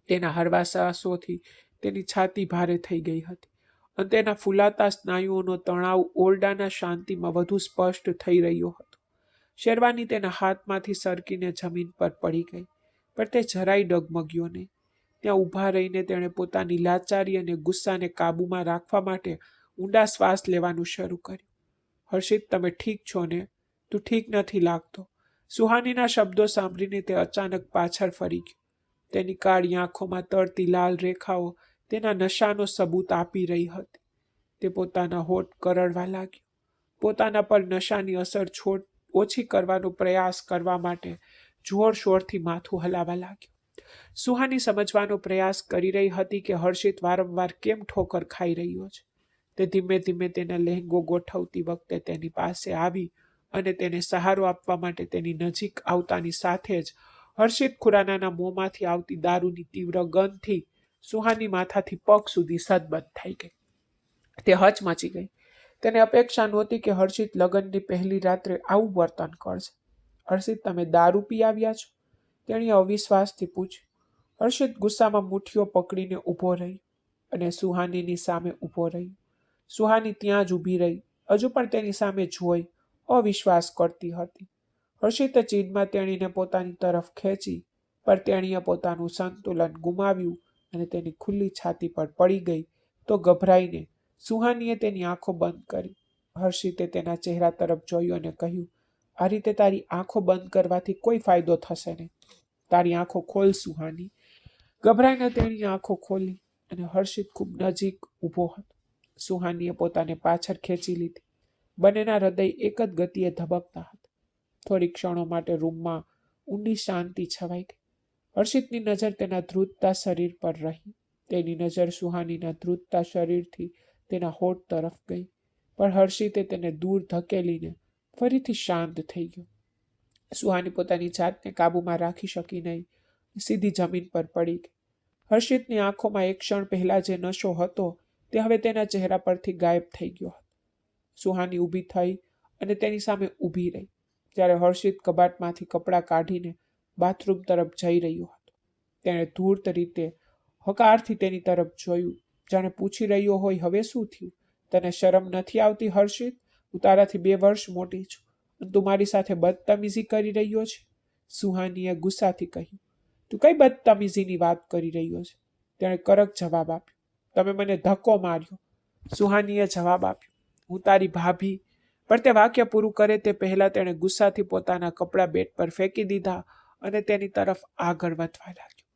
તેના હળવા શ્વાસોથી તેની છાતી ભારે થઈ ગઈ હતી અને તેના ફૂલાતા સ્નાયુઓનો તણાવ ઓરડાના શાંતિમાં વધુ સ્પષ્ટ થઈ રહ્યો હતો. શેરવાની તેના હાથમાંથી સરકીને જમીન પર પડી ગઈ, પણ તે જરાય ડગમગ્યો નહીં. ત્યાં ઊભા રહીને તેણે પોતાની લાચારી અને ગુસ્સાને કાબૂમાં રાખવા માટે ઊંડા શ્વાસ લેવાનું શરૂ કર્યું. હર્ષિત, તમે ઠીક છો ને? તું ઠીક નથી લાગતો. સુહાનીના શબ્દો સાંભળીને તે અચાનક પાછળ ફરી ગયો. તેની કાળી આંખોમાં તરતી લાલ રેખાઓ તેના નશાનો સબૂત આપી રહી હતી. તે પોતાના હોઠ કરડવા લાગ્યો. પોતાના પર નશાની અસર ઓછી કરવાનો પ્રયાસ કરવા માટે જોરશોરથી માથું હલાવવા લાગ્યો. સુહાની સમજવાનો પ્રયાસ કરી રહી હતી કે હર્ષિત વારંવાર કેમ ઠોકર ખાઈ રહ્યો છે. તે ધીમે ધીમે તેના લહેંગો ગોઠવતી વખતે તેની પાસે આવી અને તેને સહારો આપવા માટે તેની નજીક આવતાની સાથે જ હર્ષિત ખુરાનાના મોંમાંથી આવતી દારૂની તીવ્ર ગંધથી સુહાની માથાથી પગ સુધી સદબદ થઈ ગઈ. તે હચમચી ગઈ. તેને અપેક્ષા નહોતી કે હર્ષિત લગ્નની પહેલી રાત્રે આવું વર્તન કરશે. હર્ષિત, તમે દારૂ પી આવ્યા છો? તેણીએ અવિશ્વાસથી પૂછ્યું. હર્ષિત ગુસ્સામાં મુઠ્ઠીઓ પકડીને ઊભો રહી અને સુહાનીની સામે ઊભો રહ્યો. સુહાની ત્યાં જ ઊભી રહી, હજુ પણ તેની સામે જોઈ અવિશ્વાસ કરતી હતી. હર્ષિતે ચીનમાં તેણીને પોતાની તરફ ખેંચી, પણ તેણીએ પોતાનું સંતુલન ગુમાવ્યું અને તેની ખુલ્લી છાતી પર પડી ગઈ તો ગભરાઈને સુહાનીએ તેની આંખો બંધ કરી. હર્ષિતે તેના ચહેરા તરફ જોયું અને કહ્યું, આ રીતે તારી આંખો બંધ કરવાથી કોઈ ફાયદો થશે નહીં. તારી આંખો ખોલ સુહાની. ગભરાઈને તેની આંખો ખોલી અને હર્ષિત ખૂબ નજીક ઊભો હતો. સુહાનીએ પોતાને પાછળ ખેંચી લીધી. બંનેના હૃદય એક જ ગતિએ ધબકતા હતા. થોડી ક્ષણો માટે રૂમમાં ઊંડી શાંતિ છવાઈ ગઈ. હર્ષિતની નજર તેના ધ્રુજતા શરીર પર રહી. તેની નજર સુહાનીના ધ્રુજતા શરીરથી તેના હોઠ તરફ ગઈ, પણ હર્ષિતે તેને દૂર ધકેલીને ફરીથી શાંત થઈ ગયો. સુહાની પોતાની જાતને કાબૂમાં રાખી શકી નહીં, સીધી જમીન પર પડી ગઈ. હર્ષિતની આંખોમાં એક ક્ષણ પહેલા જે નશો હતો તે હવે તેના ચહેરા પરથી ગાયબ થઈ ગયો હતો. સુહાની ઊભી થઈ અને તેની સામે ઊભી રહી, જ્યારે હર્ષિત કબાટમાંથી કપડાં કાઢીને બાથરૂમ તરફ જઈ રહ્યો હતો. તેણે ધૂર્ત રીતે હકારથી તેની તરફ જોયું, જાણે પૂછી રહ્યો હોય, હવે શું થયું? તને શરમ નથી આવતી હર્ષિત? હું તારાથી 2 વર્ષ મોટી છું અને તું મારી સાથે બદતમીઝી કરી રહ્યો છે. સુહાનીએ ગુસ્સાથી કહ્યું. તું કઈ બદતમીઝીની વાત કરી રહ્યો છે? તેણે કડક જવાબ આપ્યો. તમે મને ધક્કો માર્યો. સુહાનીએ જવાબ આપ્યો. હું તારી ભાભી. પણ તે વાક્ય પૂરું કરે તે પહેલા તેણે ગુસ્સાથી પોતાના કપડાં બેડ પર ફેંકી દીધા અને તેની તરફ આગળ વધવા લાગ્યો.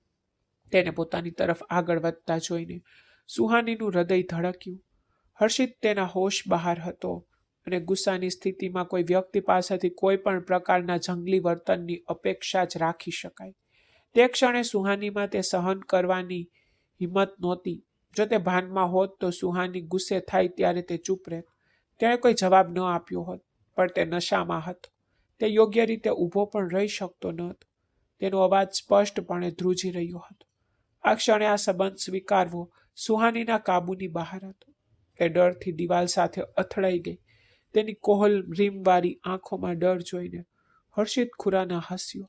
તેને પોતાની તરફ આગળ વધતા જોઈને સુહાનીનું હૃદય ધડક્યું. હર્ષિત તેના હોશ બહાર હતો અને ગુસ્સાની સ્થિતિમાં કોઈ વ્યક્તિ પાસેથી કોઈ પણ પ્રકારના જંગલી વર્તનની અપેક્ષા જ રાખી શકાય. તે ક્ષણે સુહાનીમાં તે સહન કરવાની હિંમત નહોતી. જો તે ભાનમાં હોત તો સુહાની ગુસ્સે થાય ત્યારે તે ચૂપ રહેત. તેણે કોઈ જવાબ ન આપ્યો હોત, પણ તે નશામાં હતો. તે યોગ્ય રીતે ઊભો પણ રહી શકતો ન હતો. તેનો અવાજ સ્પષ્ટપણે ધ્રુજી રહ્યો હતો. આ ક્ષણે આ સંબંધ સ્વીકારવો સુહાનીના કાબૂની બહાર હતો. તે ડરથી દિવાલ સાથે અથડાઈ ગઈ. તેની કોહલ રીમવાળી આંખોમાં ડર જોઈને હર્ષિત ખુરાના હસ્યો.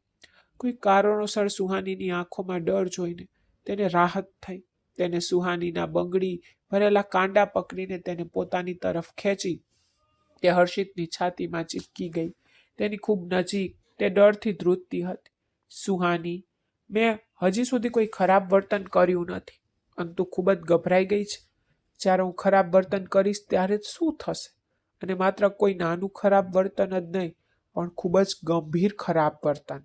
કોઈ કારણોસર સુહાનીની આંખોમાં ડર જોઈને તેને રાહત થઈ. તેને સુહાનીના બંગડી ભરેલા કાંડા પકડીને તેને પોતાની તરફ ખેંચી. તે હર્ષિતની છાતીમાં ચીપકી ગઈ. તેની ખૂબ નજીક. તે ડરથી ધ્રુજતી હતી. સુહાની, મેં હજી સુધી કોઈ ખરાબ વર્તન કર્યું નથી અને તું ખૂબ જ ગભરાઈ ગઈ છે. જ્યારે હું ખરાબ વર્તન કરીશ ત્યારે શું થશે? અને માત્ર કોઈ નાનું ખરાબ વર્તન જ નહીં, પણ ખૂબ જ ગંભીર ખરાબ વર્તન.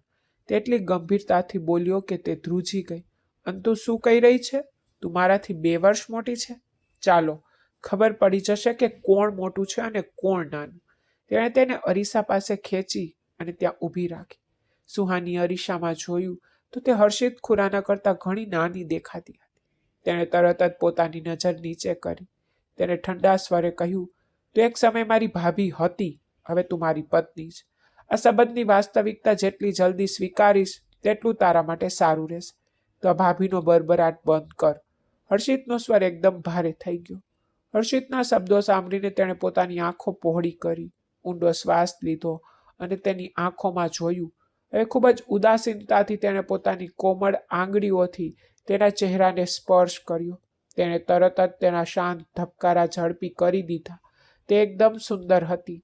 તેટલી ગંભીરતાથી બોલ્યો કે તે ધ્રુજી ગઈ. અને તું શું કહી રહી છે? તું મારાથી 2 વર્ષ મોટી છે? ચાલો, ખબર પડી જશે કે કોણ મોટું છે અને કોણ નાનું. તેણે તેને અરીસા પાસે ખેંચી અને ત્યાં ઊભી રાખી. સુહાની અરીસામાં જોયું તો તે હર્ષિત ખુરાના કરતાં ઘણી નાની દેખાતી હતી. તેણે તરત જ પોતાની નજર નીચે કરી. તેણે ઠંડા સ્વરે કહ્યું, તું એક સમય મારી ભાભી હતી, હવે તું મારી પત્ની છે. આ સંબંધની વાસ્તવિકતા જેટલી જલ્દી સ્વીકારીશ તેટલું તારા માટે સારું રહેશે. તો ભાભીનો બરબરાટ બંધ કર. હર્ષિતનો સ્વર એકદમ ભારે થઈ ગયો. હર્ષિતના શબ્દો સાંભળીને તેણે પોતાની આંખો પહોળી કરી, ઊંડો શ્વાસ લીધો અને તેની આંખોમાં જોયું. હવે ખૂબ જ ઉદાસીનતાથી તેણે પોતાની કોમળ આંગળીઓથી તેના ચહેરાને સ્પર્શ કર્યો. તેણે તરત જ તેના શાંત ધબકારા ઝડપી કરી દીધા. તે એકદમ સુંદર હતી.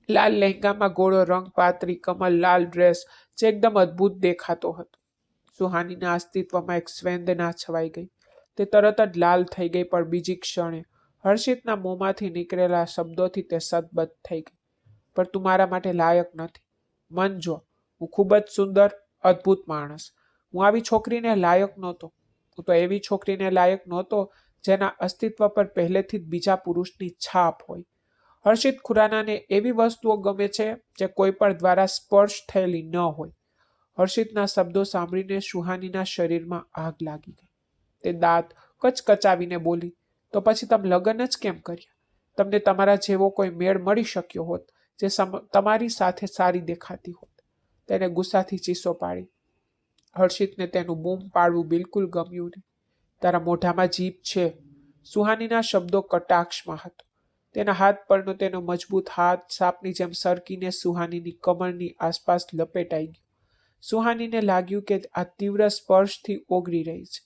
લાલ લહેંગામાં ગોળો રંગ, પાતળી કમલ લાલ ડ્રેસ જે એકદમ અદ્ભુત દેખાતો હતો. સુહાનીના અસ્તિત્વમાં એક સંવેદના છવાઈ ગઈ. તે તરત જ લાલ થઈ ગઈ, પણ બીજી ક્ષણે હર્ષિતના મોંમાંથી નીકળેલા શબ્દોથી તે સદબદ થઈ ગઈ. પણ તું મારા માટે લાયક નથી. મન જો, હું ખૂબ જ સુંદર, અદ્ભુત માણસ. હું આવી છોકરીને લાયક નહોતો. હું તો એવી છોકરીને લાયક નહોતો જેના અસ્તિત્વ પર પહેલેથી જ બીજા પુરુષની છાપ હોય. હર્ષિત ખુરાનાને એવી વસ્તુઓ ગમે છે જે કોઈ પણ દ્વારા સ્પર્શ થયેલી ન હોય. હર્ષિતના શબ્દો સાંભળીને સુહાનીના શરીરમાં આગ લાગી ગઈ. તે દાંત કચકચાવીને બોલી, તો પછી તમે લગ્ન જ કેમ કર્યા? તમને તમારા જેવો કોઈ મેળ મળી શક્યો હોત જે તમારી સાથે સારી દેખાતી હોત. તેને ગુસ્સાથી ચીસો પાડી. હર્ષિતને તેનું બૂમ પાડવું બિલકુલ ગમ્યું નહીં. તારા મોઢામાં જીભ છે. સુહાનીના શબ્દો કટાક્ષમાં હતો. તેના હાથ પરનો તેનો મજબૂત હાથ સાપની જેમ સરકીને સુહાનીની કમરની આસપાસ લપેટાઈ ગયો. સુહાનીને લાગ્યું કે આ તીવ્ર સ્પર્શથી ઓગળી રહી છે.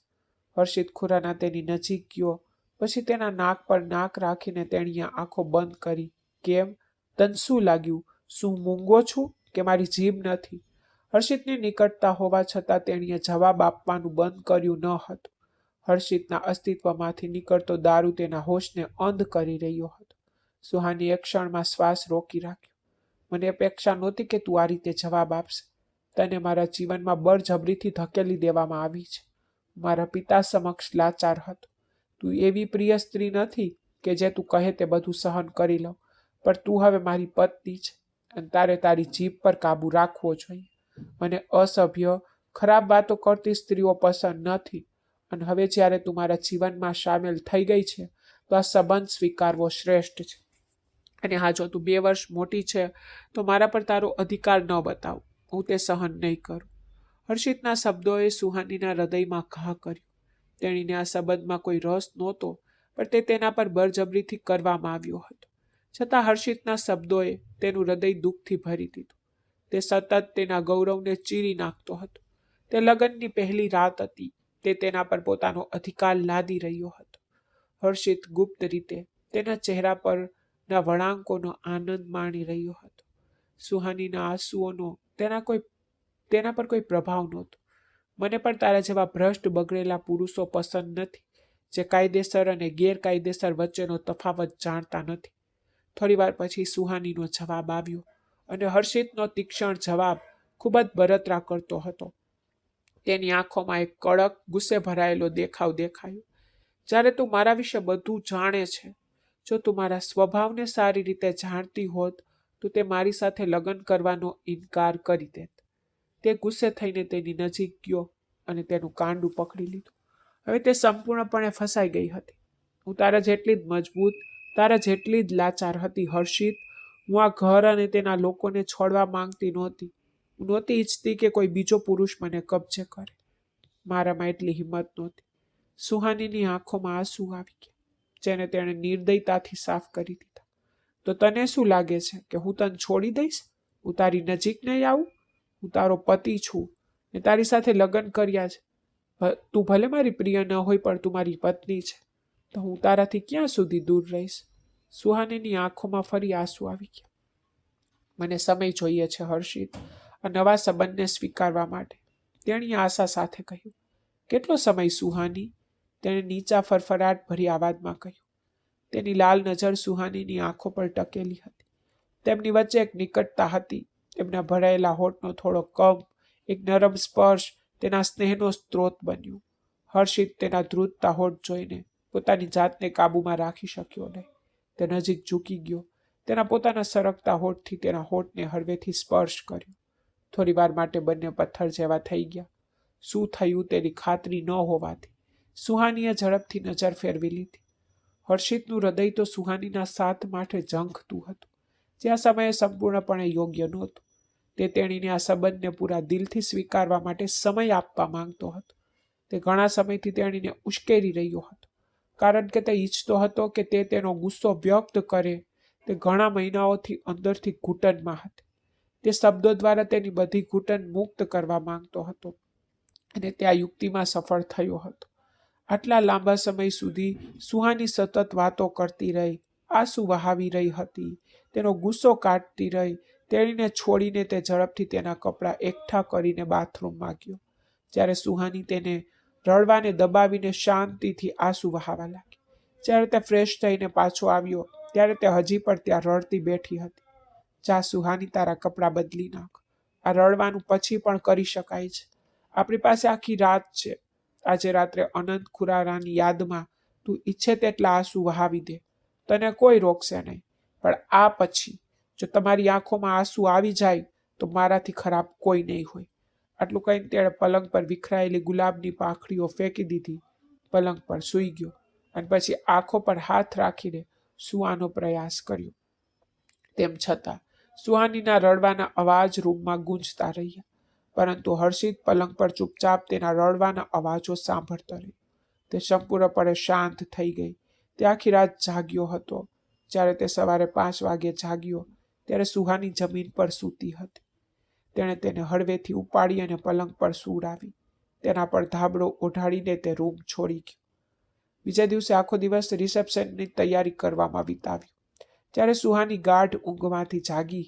હર્ષિત ખુરાના તેની નજીક ગયો. પછી તેના નાક પર નાક રાખીને તેણીએ આંખો બંધ કરી. કેમ? તને શું લાગ્યું? શું મૂંગો છું? કે મારી જીભ નથી? હર્ષિતની નિકટતા હોવા છતાં તેણીએ જવાબ આપવાનું બંધ કર્યું ન હતું. હર્ષિતના અસ્તિત્વમાંથી નીકળતો દારૂ તેના હોશને અંધ કરી રહ્યો હતો. સુહાની એક ક્ષણમાં શ્વાસ રોકી રાખ્યો. મને અપેક્ષા નહોતી કે તું આ રીતે જવાબ આપશે. તને મારા જીવનમાં બળજબરીથી ધકેલી દેવામાં આવી છે. મારા પિતા સમક્ષ લાચાર હતો. તું એવી પ્રિય સ્ત્રી નથી કે જે તું કહે તે બધું સહન કરી લઉં, પણ તું હવે મારી પત્ની છે અને તારે તારી જીભ પર કાબુ રાખવો જોઈએ. મને અસભ્ય, ખરાબ વાતો કરતી સ્ત્રીઓ પસંદ નથી અને હવે જ્યારે તું મારા જીવનમાં સામેલ થઈ ગઈ છે તો આ સંબંધ સ્વીકારવો શ્રેષ્ઠ છે. અને હા, જો તું 2 વર્ષ મોટી છે તો મારા પર તારો અધિકાર ન બતાવ. હું તે સહન નહીં કરું. હર્ષિતના શબ્દોએ સુહાનીના હૃદયમાં ઘા કર્યું. તેણીને આ સંબંધમાં કોઈ રસ નહોતો, પણ તે તેના પર બળજબરીથી કરવામાં આવ્યો હતો. છતાં હર્ષિતના શબ્દોએ તેનું હૃદય દુઃખથી ભરી દીધું. તે સતત તેના ગૌરવને ચીરી નાખતો હતો. તે લગ્નની પહેલી રાત હતી. તે તેના પર પોતાનો અધિકાર લાદી રહ્યો હતો. હર્ષિત ગુપ્ત રીતે તેના ચહેરા પરના વળાંકોનો આનંદ માણી રહ્યો હતો. સુહાનીના આંસુઓનો તેના પર કોઈ પ્રભાવ નહોતો. મને પણ તારા જેવા ભ્રષ્ટ બગડેલા પુરુષો પસંદ નથી, જે કાયદેસર અને ગેરકાયદેસર વચ્ચેનો તફાવત જાણતા નથી. થોડીવાર પછી સુહાનીનો જવાબ આવ્યો અને હર્ષિતનો તીક્ષ્ણ જવાબ ખૂબ જ બળતરા કરતો હતો. તેની આંખોમાં એક કડક, ગુસ્સે ભરાયેલો દેખાવ દેખાયો. જ્યારે તું મારા વિશે બધું જાણે છે, જો તું મારા સ્વભાવને સારી રીતે જાણતી હોત તો તે મારી સાથે લગ્ન કરવાનો ઇનકાર કરી દેત. તે ગુસ્સે થઈને તેની નજીક ગયો અને તેનું કાંડું પકડી લીધું. હવે તે સંપૂર્ણપણે ફસાઈ ગઈ હતી. હું તારા જેટલી જ મજબૂત, તારા જેટલી જ લાચાર હતી હર્ષિત. હું આ ઘર અને તેના લોકોને છોડવા માંગતી નહોતી. હું નહોતી ઈચ્છતી કે કોઈ બીજો પુરુષ મને કબજે કરે. મારામાં એટલી હિંમત નહોતી. સુહાનીની આંખોમાં આંસુ આવી ગયા, જેને તેણે નિર્દયતાથી સાફ કરી દીધા. તો તને શું લાગે છે કે હું તને છોડી દઈશ? હું તારી નજીક નહીં આવું? હું તારો પતિ છું ને તારી સાથે લગ્ન કર્યા છે. તું ભલે મારી પ્રિય ન હોય, પણ તું મારી પત્ની છે. તો હું તારાથી ક્યાં સુધી દૂર રહીશ? સુહાનીની આંખોમાં ફરી આંસુ આવી ગયા. મને સમય જોઈએ છે હર્ષિત, આ નવા સંબંધને સ્વીકારવા માટે, તેણીએ આશા સાથે કહ્યું. કેટલો સમય સુહાની? તેણે નીચા ફરફરાટ ભરી અવાજમાં કહ્યું. તેની લાલ નજર સુહાનીની આંખો પર ટકેલી હતી. તેમની વચ્ચે એક નિકટતા હતી. એમના ભરાયેલા હોઠનો થોડો કંપ, એક નરમ સ્પર્શ તેના સ્નેહનો સ્ત્રોત બન્યો. હર્ષિત તેના ધ્રુજતા હોઠ જોઈને પોતાની જાતને કાબૂમાં રાખી શક્યો નહીં. તે નજીક ઝૂકી ગયો. તેના પોતાના સરકતા હોઠથી તેના હોઠને હળવેથી સ્પર્શ કર્યો. થોડીવાર માટે બંને પથ્થર જેવા થઈ ગયા. શું થયું તેની ખાતરી ન હોવાથી સુહાનીએ ઝડપથી નજર ફેરવી લીધી. હર્ષિતનું હૃદય તો સુહાનીના સાથ માટે ઝંખતું હતું, જે આ સમયે સંપૂર્ણપણે યોગ્ય નહોતું. તે તેણીને આ સંબંધને પૂરા દિલથી સ્વીકારવા માટે સમય આપવા માંગતો હતો. તે ઘણા સમયથી તેણીને ઉશ્કેરી રહ્યો હતો, કારણ કે તે ઈચ્છતો હતો કે તે તેનો ગુસ્સો વ્યક્ત કરે. તે ઘણા મહિનાઓથી અંદરથી ઘૂંટણમાં હતી. તે શબ્દો દ્વારા તેની બધી ઘૂંટણ મુક્ત કરવા માંગતો હતો અને તે આ યુક્તિમાં સફળ થયો હતો. આટલા લાંબા સમય સુધી સુહાની સતત વાતો કરતી રહી, આંસુ વહાવી રહી હતી, તેનો ગુસ્સો કાઢતી રહી. તેણીને છોડીને તે ઝડપથી તેના કપડાં એકઠા કરીને બાથરૂમમાં ગયો. જ્યારે સુહાની તેને રડવાને દબાવીને શાંતિથી આંસુ વહાવા લાગી. જ્યારે તે ફ્રેશ થઈને પાછો આવ્યો ત્યારે તે હજી પણ ત્યાં રડતી બેઠી હતી. જા સુહાની, તારા કપડાં બદલી નાખ. આ રડવાનું પછી પણ કરી શકાય છે. આપણી પાસે આખી રાત છે. આજે રાત્રે અનંત ખુરારાની યાદમાં તું ઈચ્છે તેટલા આંસુ વહાવી દે. તને કોઈ રોકશે નહીં. પણ આ પછી જો તમારી આંખોમાં આંસુ આવી જાય તો મારાથી ખરાબ કોઈ નહીં હોય. આટલું કહીને તેણે પલંગ પર વિખરાયેલી ગુલાબની પાંખડીઓ ફેંકી દીધી. પલંગ પર સૂઈ ગયો અને પછી આંખો પર હાથ રાખીને સૂવાનો પ્રયાસ કર્યો. તેમ છતાં સુહાનીના રડવાના અવાજ રૂમમાં ગૂંજતા રહ્યા, પરંતુ હર્ષિત પલંગ પર ચૂપચાપ તેના રડવાના અવાજો સાંભળતો રહ્યો. તે સંપૂર્ણપણે શાંત થઈ ગઈ. તે આખી રાત જાગ્યો હતો. જ્યારે તે સવારે 5 વાગે જાગ્યો ત્યારે સુહાની જમીન પર સૂતી હતી. તેણે તેને હળવેથી ઉપાડી અને પલંગ પર સૂવડાવી. તેના પર ધાબળો ઓઢાડીને તે રૂમ છોડી ગયો. બીજા દિવસે આખો દિવસ રિસેપ્શનની તૈયારી કરવામાં વિતાવ્યો. જ્યારે સુહાની ગાઢ ઊંઘમાંથી જાગી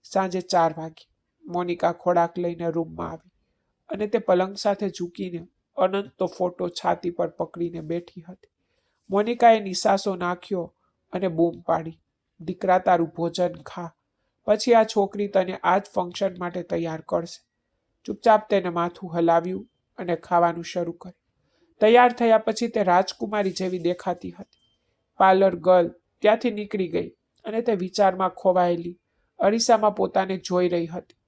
સાંજે 4 વાગે, મોનિકા ખોરાક લઈને રૂમમાં આવી અને તે પલંગ સાથે ઝૂકીને અનંતનો ફોટો છાતી પર પકડીને બેઠી હતી. મોનિકાએ નિસાસો નાખ્યો અને બૂમ પાડી, દીકરા, તારું ભોજન ખા, પછી આ છોકરી તને આ જ ફંક્શન માટે તૈયાર કરશે. ચૂપચાપ તેને માથું હલાવ્યું અને ખાવાનું શરૂ કર્યું. તૈયાર થયા પછી તે રાજકુમારી જેવી દેખાતી હતી. પાર્લર ગર્લ ત્યાંથી નીકળી ગઈ અને તે વિચારમાં ખોવાયેલી અરીસામાં પોતાને જોઈ રહી હતી.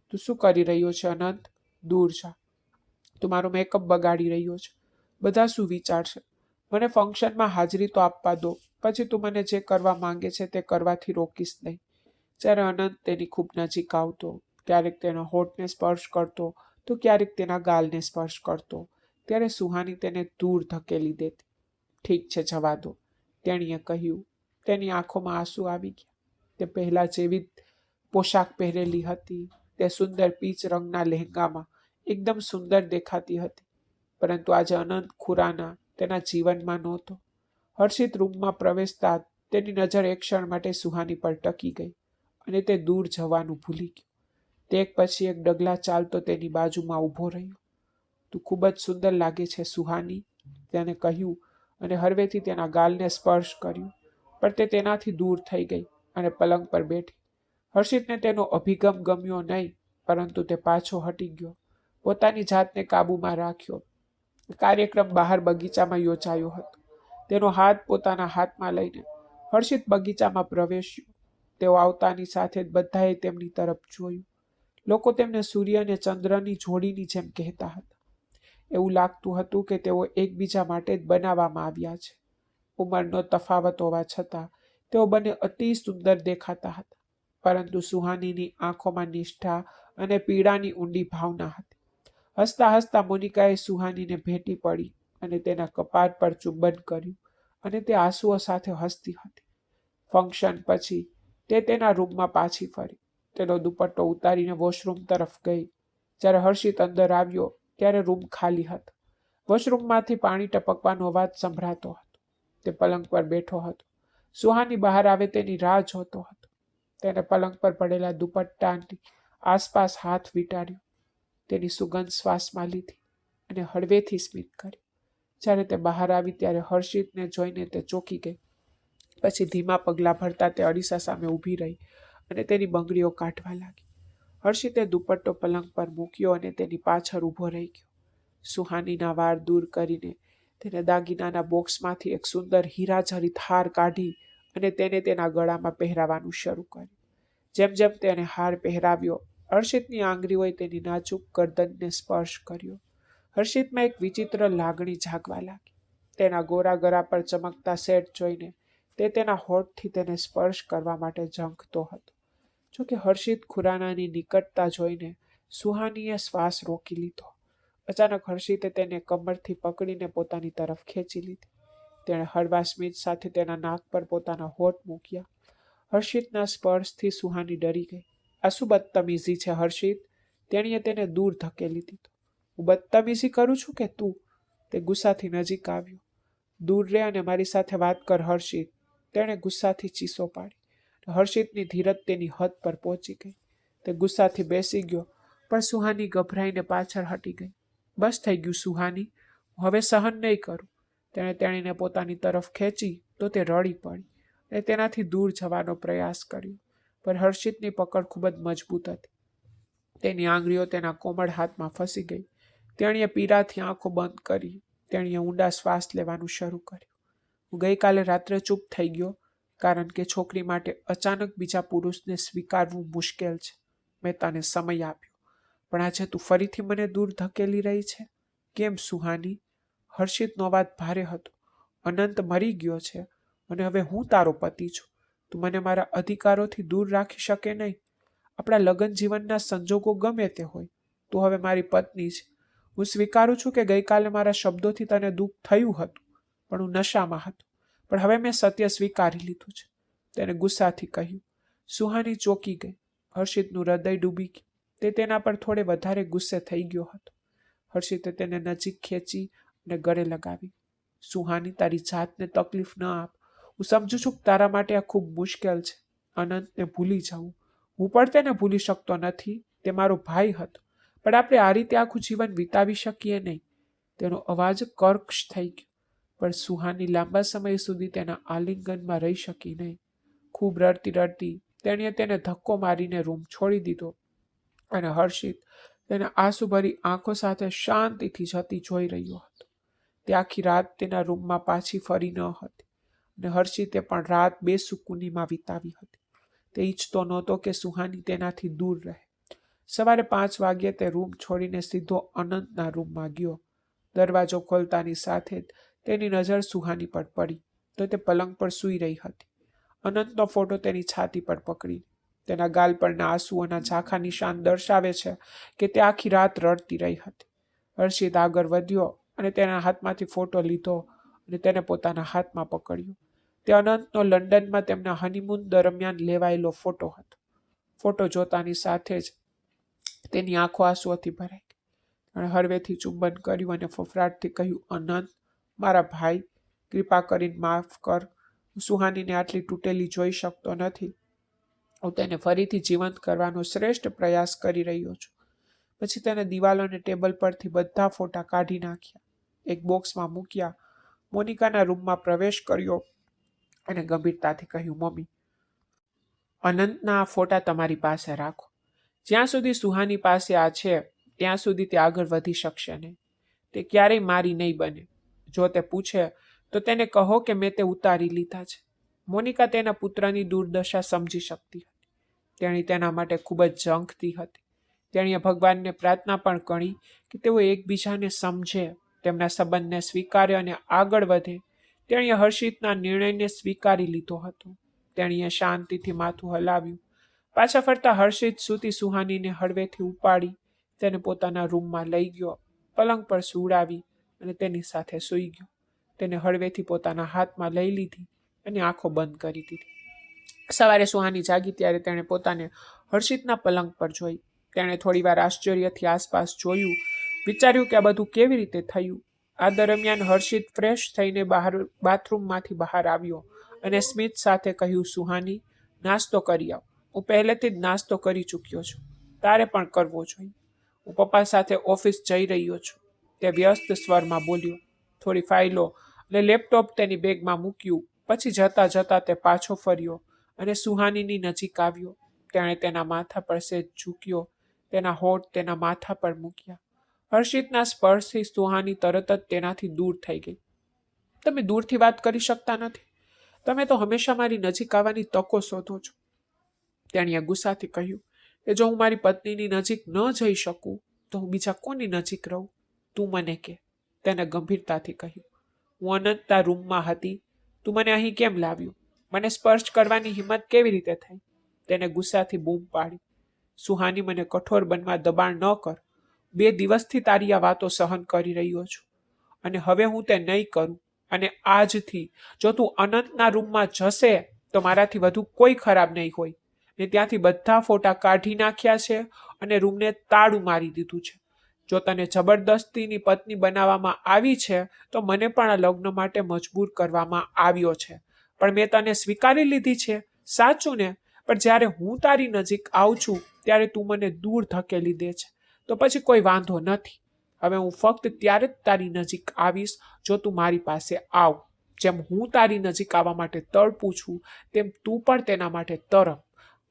તું શું કરી રહ્યો છે અનંત? દૂર જા. તું મારો મેકઅપ બગાડી રહ્યો છે. બધા શું વિચારશે? મને ફંક્શનમાં હાજરી તો આપવા દો, પછી તું મને જે કરવા માંગે છે તે કરવાથી રોકીશ નહીં. જ્યારે અનંત તેની ખૂબ નજીક આવતો, ક્યારેક તેના હોઠને સ્પર્શ કરતો તો ક્યારેક તેના ગાલને સ્પર્શ કરતો, ત્યારે સુહાની તેને દૂર ધકેલી દેતી. ઠીક છે, જવા દો, તેણીએ કહ્યું. તેની આંખોમાં આંસુ આવી ગયા. તે પહેલા જેવી પોશાક પહેરેલી હતી, તે સુંદર પીચ રંગના લહેંગામાં એકદમ સુંદર દેખાતી હતી. પરંતુ આજે અનંત ખુરાના તેના જીવનમાં નહોતો. હર્ષિત રૂમમાં પ્રવેશતા તેની નજર એક ક્ષણ માટે સુહાની પર ટકી ગઈ અને તે દૂર જવાનું ભૂલી ગયો. તે એક પછી એક ડગલા ચાલતો તેની બાજુમાં ઊભો રહ્યો. તું ખૂબ જ સુંદર લાગે છે સુહાની, તેને કહ્યું અને હળવેથી તેના ગાલને સ્પર્શ કર્યું. પણ તે તેનાથી દૂર થઈ ગઈ અને પલંગ પર બેઠી. હર્ષિતને તેનો અભિગમ ગમ્યો નહીં, પરંતુ તે પાછો હટી ગયો, પોતાની જાતને કાબૂમાં રાખ્યો. કાર્યક્રમ બહાર બગીચામાં યોજાયો હતો. તેનો હાથ પોતાના હાથમાં લઈને હર્ષિત બગીચામાં પ્રવેશ્યો. તેઓ આવતાની સાથે જ બધાએ તેમની તરફ જોયું. લોકો તેમને સૂર્ય અને ચંદ્રની જોડીની જેમ કહેતા હતા. એવું લાગતું હતું કે તેઓ એકબીજા માટે જ બનાવવામાં આવ્યા છે. ઉંમરનો તફાવત હોવા છતાં તેઓ બંને અતિ સુંદર દેખાતા હતા. પરંતુ સુહાનીની આંખોમાં નિષ્ઠા અને પીડાની ઊંડી ભાવના હતી. હસતા હસતા મોનિકાએ સુહાનીને ભેટી પડી અને તેના કપાળ પર ચુંબન કર્યું અને તે આંસુઓ સાથે હસતી હતી. ફંક્શન પછી તે તેના રૂમમાં પાછી ફરી. તેનો દુપટ્ટો ઉતારીને વોશરૂમ તરફ ગઈ. જ્યારે હર્ષિત અંદર આવ્યો ત્યારે રૂમ ખાલી હતો. વોશરૂમમાંથી પાણી ટપકવાનો અવાજ સંભળાતો હતો. તે પલંગ પર બેઠો હતો. સુહાની બહાર આવે તેની રાહ જોતો હતો. તેને પલંગ પર પડેલા દુપટ્ટાની આસપાસ હાથ વીંટાળ્યો. તેની સુગંધ શ્વાસમાં લીધી અને હળવેથી સ્મિત કર્યું. જ્યારે તે બહાર આવી ત્યારે હર્ષિતને જોઈને તે ચોંકી ગઈ. પછી ધીમા પગલાં ભરતા તે અરીસા સામે ઊભી રહી અને તેની બંગડીઓ કાઢવા લાગી. હર્ષિતે દુપટ્ટો પલંગ પર મૂક્યો અને તેની પાછળ ઊભો રહી ગયો. સુહાનીના વાળ દૂર કરીને તેને દાગીનાના બોક્સમાંથી એક સુંદર હીરાજડિત હાર કાઢી અને તેને તેના ગળામાં પહેરાવાનું શરૂ કર્યું. જેમ જેમ તેને હાર પહેરાવ્યો, હર્ષિતની આંગળીઓએ તેની નાજુક ગરદનને સ્પર્શ કર્યો. હર્ષિતમાં એક વિચિત્ર લાગણી જાગવા લાગી. તેના ગોરા ગળા પર ચમકતા સેટ જોઈને તે તેના હોઠથી તેને સ્પર્શ કરવા માટે ઝંખતો હતો. જોકે હર્ષિત ખુરાનાની નિકટતા જોઈને સુહાનીએ શ્વાસ રોકી લીધો. અચાનક હર્ષિતે તેને કમરથી પકડીને પોતાની તરફ ખેંચી લીધી. તેણે હળવા સ્મિત સાથે તેના નાક પર પોતાના હોઠ મૂક્યા. હર્ષિતના સ્પર્શથી સુહાની ડરી ગઈ. આ શું બદતમીઝી છે હર્ષિત? તેણીએ તેને દૂર ધકેલી દીધો. હું બદતમીઝી કરું છું કે તું? તે ગુસ્સાથી નજીક આવ્યો. દૂર રહે અને મારી સાથે વાત કર હર્ષિત, તેણે ગુસ્સાથી ચીસો પાડી. હર્ષિતની ધીરજ તેની હદ પર પહોંચી ગઈ. તે ગુસ્સાથી બેસી ગયો, પણ સુહાની ગભરાઈને પાછળ હટી ગઈ. બસ થઈ ગયું સુહાની, હું હવે સહન નહીં કરું. તેણે તેણીને પોતાની તરફ ખેંચી તો તે રડી પડી અને તેનાથી દૂર જવાનો પ્રયાસ કર્યો. પણ હર્ષિતની પકડ ખૂબ જ મજબૂત હતી. તેની આંગળીઓ તેના કોમળ હાથમાં ફસી ગઈ. તેણીએ પીડાથી આંખો બંધ કરી. તેણીએ ઊંડા શ્વાસ લેવાનું શરૂ કર્યું. હું ગઈકાલે રાત્રે ચૂપ થઈ ગયો કારણ કે છોકરી માટે અચાનક બીજા પુરુષને સ્વીકારવું મુશ્કેલ છે. મેં તને સમય આપ્યો, પણ આજે તું ફરીથી મને દૂર ધકેલી રહી છે. કેમ સુહાની? હર્ષિતનો અવાજ ભારે હતો. અનંત મરી ગયો છે અને હવે હું તારો પતિ છું. તું મને મારા અધિકારોથી દૂર રાખી શકે નહીં. આપણા લગ્ન જીવનના સંજોગો ગમે તે હોય, તું હવે મારી પત્ની છે. હું સ્વીકારું છું કે ગઈકાલે મારા શબ્દોથી તને દુઃખ થયું હતું, પણ હું નશામાં હતો. પણ હવે મેં સત્ય સ્વીકારી લીધું છે, તેને ગુસ્સાથી કહ્યું. સુહાની ચોંકી ગઈ. હર્ષિતનું હૃદય ડૂબી ગયું. તે તેના પર થોડે વધારે ગુસ્સે થઈ ગયો હતો. હર્ષિતે તેને નજીક ખેંચી અને ગળે લગાવી. સુહાની, તારી જાતને તકલીફ ન આપ. હું સમજુ છું કે તારા માટે આ ખૂબ મુશ્કેલ છે. અનંતને ભૂલી જવું. હું પણ તેને ભૂલી શકતો નથી. તે મારો ભાઈ હતો, પણ આપણે આ રીતે આખું જીવન વિતાવી શકીએ નહીં. તેનો અવાજ કર્કશ થઈ ગયો, પણ સુહાની લાંબા સમય સુધી તેના આલિંગનમાં રહી શકી નહીં. ખૂબ રડતી રડતી તેણીએ તેને ધક્કો મારીને રૂમ છોડી દીધો અને હર્ષિત તેને આંસુભરી આંખો સાથે શાંતિથી જતી જોઈ રહ્યો હતો. તે આખી રાત તેના રૂમમાં પાછી ફરી ન હતી અને હર્ષિતે પણ રાત બેસુકૂનીમાં વિતાવી હતી. તે ઈચ્છતો નહોતો કે સુહાની તેનાથી દૂર રહે. સવારે 5 વાગ્યે તે રૂમ છોડીને સીધો અનંતના રૂમમાં ગયો. દરવાજો ખોલતાની સાથે જ તેની નજર સુહાની પર પડી તો તે પલંગ પર સૂઈ રહી હતી. અનંતનો ફોટો તેની છાતી પર પકડી. તેના ગાલ પરના આંસુઓના ઝાંખા નિશાન દર્શાવે છે કે તે આખી રાત રડતી રહી હતી. હર્ષિત આગળ વધ્યો અને તેના હાથમાંથી ફોટો લીધો અને તેને પોતાના હાથમાં પકડ્યો. તે અનંતનો લંડનમાં તેમના હનીમૂન દરમિયાન લેવાયેલો ફોટો હતો. ફોટો જોતાની સાથે જ તેની આંખો આંસુઓથી ભરાઈ ગઈ. તેણે હળવેથી ચુંબન કર્યું અને ફફડાટથી કહ્યું, અનંત, મારા ભાઈ, કૃપા કરીને માફ કર. હું સુહાનીને આટલી તૂટેલી જોઈ શકતો નથી. હું તેને ફરીથી જીવંત કરવાનો શ્રેષ્ઠ પ્રયાસ કરી રહ્યો છું. પછી તેને દિવાલો અને ટેબલ પરથી બધા ફોટા કાઢી નાખ્યા, એક બોક્સમાં મૂક્યા, મોનિકાના રૂમમાં પ્રવેશ કર્યો અને ગંભીરતાથી કહ્યું, મમ્મી, અનંતના આ ફોટા તમારી પાસે રાખો. જ્યાં સુધી સુહાની પાસે આ છે ત્યાં સુધી તે આગળ વધી શકશે નહીં. તે ક્યારેય મારી નહીં બને. જો તે પૂછે તો તેને કહો કે મેં તે ઉતારી લીધા છે. મોનિકા તેના પુત્રની દુર્દશા સમજી શકતી હતી. તેણી તેના માટે ખૂબ જ ઝંખતી હતી. તેણીએ ભગવાનને પ્રાર્થના પણ કરી કે તેઓ એકબીજાને સમજે, તેમના સંબંધને સ્વીકારે અને આગળ વધે. તેણીએ હર્ષિતના નિર્ણયને સ્વીકારી લીધો હતો. તેણીએ શાંતિથી માથું હલાવ્યું. પાછા ફરતા હર્ષિત સૂતી સુહાનીને હળવેથી ઉપાડી તેને પોતાના રૂમમાં લઈ ગયો, પલંગ પર સુવડાવી અને તેની સાથે સૂઈ ગયો. તેને હળવેથી પોતાના હાથમાં લઈ લીધી અને આંખો બંધ કરી દીધી. સવારે સુહાની જાગી ત્યારે તેણે પોતાને હર્ષિતના પલંગ પર જોઈ. તેણે થોડીવાર આશ્ચર્યથી આસપાસ જોયું, વિચાર્યું કે આ બધું કેવી રીતે થયું. આ દરમિયાન હર્ષિત ફ્રેશ થઈને બાથરૂમમાંથી બહાર આવ્યો અને સ્મિત સાથે કહ્યું, સુહાની, નાસ્તો કરી આવ. હું પહેલેથી જ નાસ્તો કરી ચૂક્યો છું. તારે પણ કરવો જોઈએ. હું પપ્પા સાથે ઓફિસ જઈ રહ્યો છું. તે વ્યસ્ત સ્વરમાં બોલ્યો. થોડી ફાઇલો અને લેપટોપ તેની બેગમાં મૂક્યું. પછી જતા જતા તે પાછો ફર્યો અને સુહાનીની નજીક આવ્યો. તેણે તેના માથા પર સેજ ઝૂક્યો, તેના હોઠ તેના માથા પર મૂક્યા. હર્ષિતના સ્પર્શથી સુહાની તરત જ તેનાથી દૂર થઈ ગઈ. તમે દૂરથી વાત કરી શકતા નથી. તમે તો હંમેશા મારી નજીક આવવાની તકો શોધો છો. તેણીએ ગુસ્સાથી કહ્યું કે જો હું મારી પત્નીની નજીક ન જઈ શકું તો હું બીજા કોની નજીક રહું? તું મને કે. તેને ગંભીરતાથી કહ્યું, હું અનંતના રૂમમાં હતી. તું મને અહીં કેમ લાવ્યું? મને સ્પર્શ કરવાની હિંમત કેવી રીતે થઈ? તેને ગુસ્સાથી બૂમ પાડી. સુહાની, મને કઠોર બનવા દબાણ ન કર. 2 દિવસથી તારી આ વાતો સહન કરી રહ્યો છું અને હવે હું તે નહીં કરું. અને આજથી જો તું અનંતના રૂમમાં જશે તો મારાથી વધુ કોઈ ખરાબ નહીં હોય. ને ત્યાંથી બધા ફોટા કાઢી નાખ્યા છે અને રૂમને તાળું મારી દીધું છે. જો તને જબરદસ્તીની પત્ની બનાવવામાં આવી છે તો મને પણ આ લગ્ન માટે મજબૂર કરવામાં આવ્યો છે, પણ મેં તને સ્વીકારી લીધી છે. સાચું ને? પણ જ્યારે હું તારી નજીક આવું છું ત્યારે તું મને દૂર ધકેલી દે છે. તો પછી કોઈ વાંધો નથી. હવે હું ફક્ત ત્યારે જ તારી નજીક આવીશ જો તું મારી પાસે આવ. જેમ હું તારી નજીક આવવા માટે તડપું છું તેમ તું પણ તેના માટે તરફ.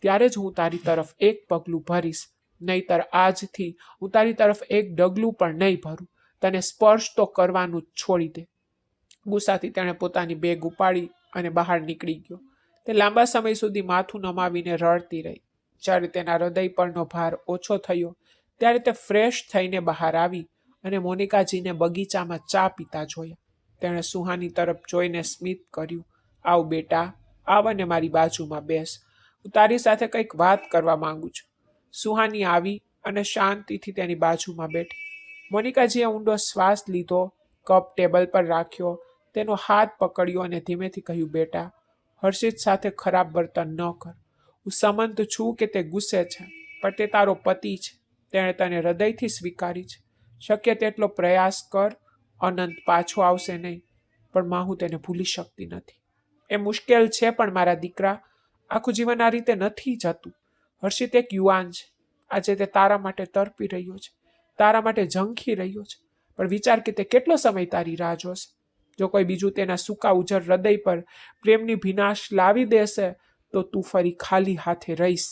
ત્યારે જ હું તારી તરફ એક પગલું ભરીશ. નહીતર આજથી હું તારી તરફ એક ડગલું પણ નહીં ભરું. તને સ્પર્શ તો કરવાનું જ છોડી દે. ગુસ્સાથી તેણે પોતાની બેગ ઉપાડી અને બહાર નીકળી ગયો. તે લાંબા સમય સુધી માથું નમાવીને રડતી રહી. જ્યારે તેના હૃદય પરનો ભાર ઓછો થયો ત્યારે તે ફ્રેશ થઈને બહાર આવી અને મોનિકાજીને બગીચામાં ચા પીતા જોયા. તેણે સુહાની તરફ જોઈને સ્મિત કર્યું. આવ બેટા, આવ અને મારી બાજુમાં બેસ. હું તારી સાથે કંઈક વાત કરવા માંગુ છું. સુહાની આવી અને શાંતિથી તેની બાજુમાં બેઠી. મોનિકાજીએ ઊંડો શ્વાસ લીધો, કપ ટેબલ પર રાખ્યો, તેનો હાથ પકડ્યો અને ધીમેથી કહ્યું, બેટા, હર્ષિત સાથે ખરાબ વર્તન ન કર. હું સંમત છું કે તે ગુસ્સે છે, પણ તે તારો પતિ છે. તેણે તને હૃદયથી સ્વીકારી છે. શક્ય તેટલો પ્રયાસ કર. અનંત પાછો આવશે નહીં, પણ માં હું તેને ભૂલી શકતી નથી. એ મુશ્કેલ છે, પણ મારા દીકરા, આખું જીવન આ રીતે નથી જતું. હર્ષિત એક યુવાન છે. આજે તે તારા માટે તરપી રહ્યો છે, તારા માટે ઝંખી રહ્યો છે, પણ વિચાર કે તે કેટલો સમય તારી રાહ જોશે. જો કોઈ બીજું તેના સૂકા ઉજર હૃદય પર પ્રેમની ભીનાશ લાવી દેશે તો તું ફરી ખાલી હાથે રહીશ.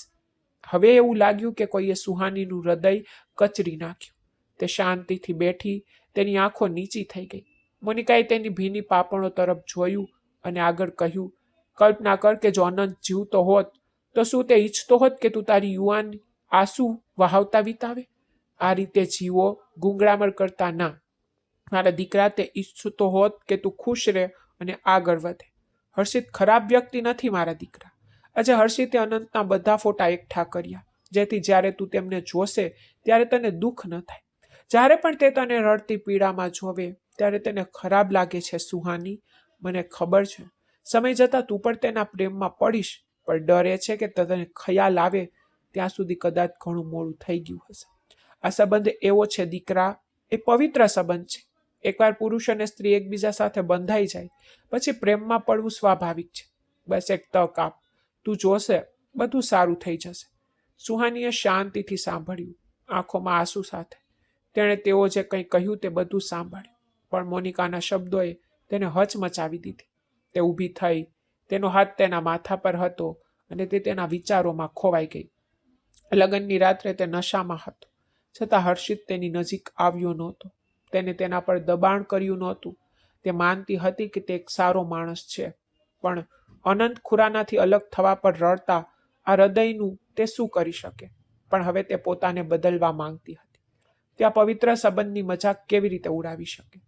હવે એવું લાગ્યું કે કોઈએ સુહાનીનું હૃદય કચરી નાખ્યું. તે શાંતિથી બેઠી, તેની આંખો નીચી થઈ ગઈ. મોનિકાએ તેની ભીની પાપણો તરફ જોયું અને આગળ કહ્યું, કલ્પના કર કે જો અનંત જીવતો હોત તો શું તે ઈચ્છતો હોત કે તું તારી યુવાન આંસુ વહાવતા વિતાવે? આ રીતે જીવો, ગુંગળામણ કરતા ના. મારા દીકરા, તે ઈચ્છતો હોત કે તું ખુશ રહે અને આગળ વધે. હર્ષિત ખરાબ વ્યક્તિ નથી મારા દીકરા. આજે હર્ષિતે અનંતના બધા ફોટા એકઠા કર્યા, જેથી જ્યારે તું તેમને જોશે ત્યારે તને દુઃખ ન થાય. જ્યારે પણ તે તને રડતી પીડામાં જોવે ત્યારે તેને ખરાબ લાગે છે સુહાની, મને ખબર છે. સમય જતાં તું પણ તેના પ્રેમમાં પડીશ, પણ ડરે છે કે તને ખ્યાલ આવે ત્યાં સુધી કદાચ ઘણું મોડું થઈ ગયું હશે. આ સંબંધ એવો છે દીકરા, એ પવિત્ર સંબંધ છે. એકવાર પુરુષ અને સ્ત્રી એકબીજા સાથે બંધાઈ જાય પછી પ્રેમમાં પડવું સ્વાભાવિક છે. બસ એક તક આપ, તું જોશે બધું સારું થઈ જશે. સુહાનીએ શાંતિથી સાંભળ્યું, આંખોમાં આંસુ સાથે. તેણે તેઓ જે કંઈ કહ્યું તે બધું સાંભળ્યું, પણ મોનિકાના શબ્દોએ તેને હચમચાવી દીધી. તે ઊભી થઈ, તેનો હાથ તેના માથા પર હતો અને તે તેના વિચારોમાં ખોવાઈ ગઈ. લગ્નની રાત્રે તે નશામાં હતો, છતાં હર્ષિત તેની નજીક આવ્યો નહોતો. તેને તેના પર દબાણ કર્યું નહોતું. તે માનતી હતી કે તે એક સારો માણસ છે, પણ અનંત ખુરાનાથી અલગ થવા પર રડતા આ હૃદયનું તે શું કરી શકે? પણ હવે તે પોતાને બદલવા માંગતી હતી. ત્યાં પવિત્ર સંબંધની મજાક કેવી રીતે ઉડાવી શકે?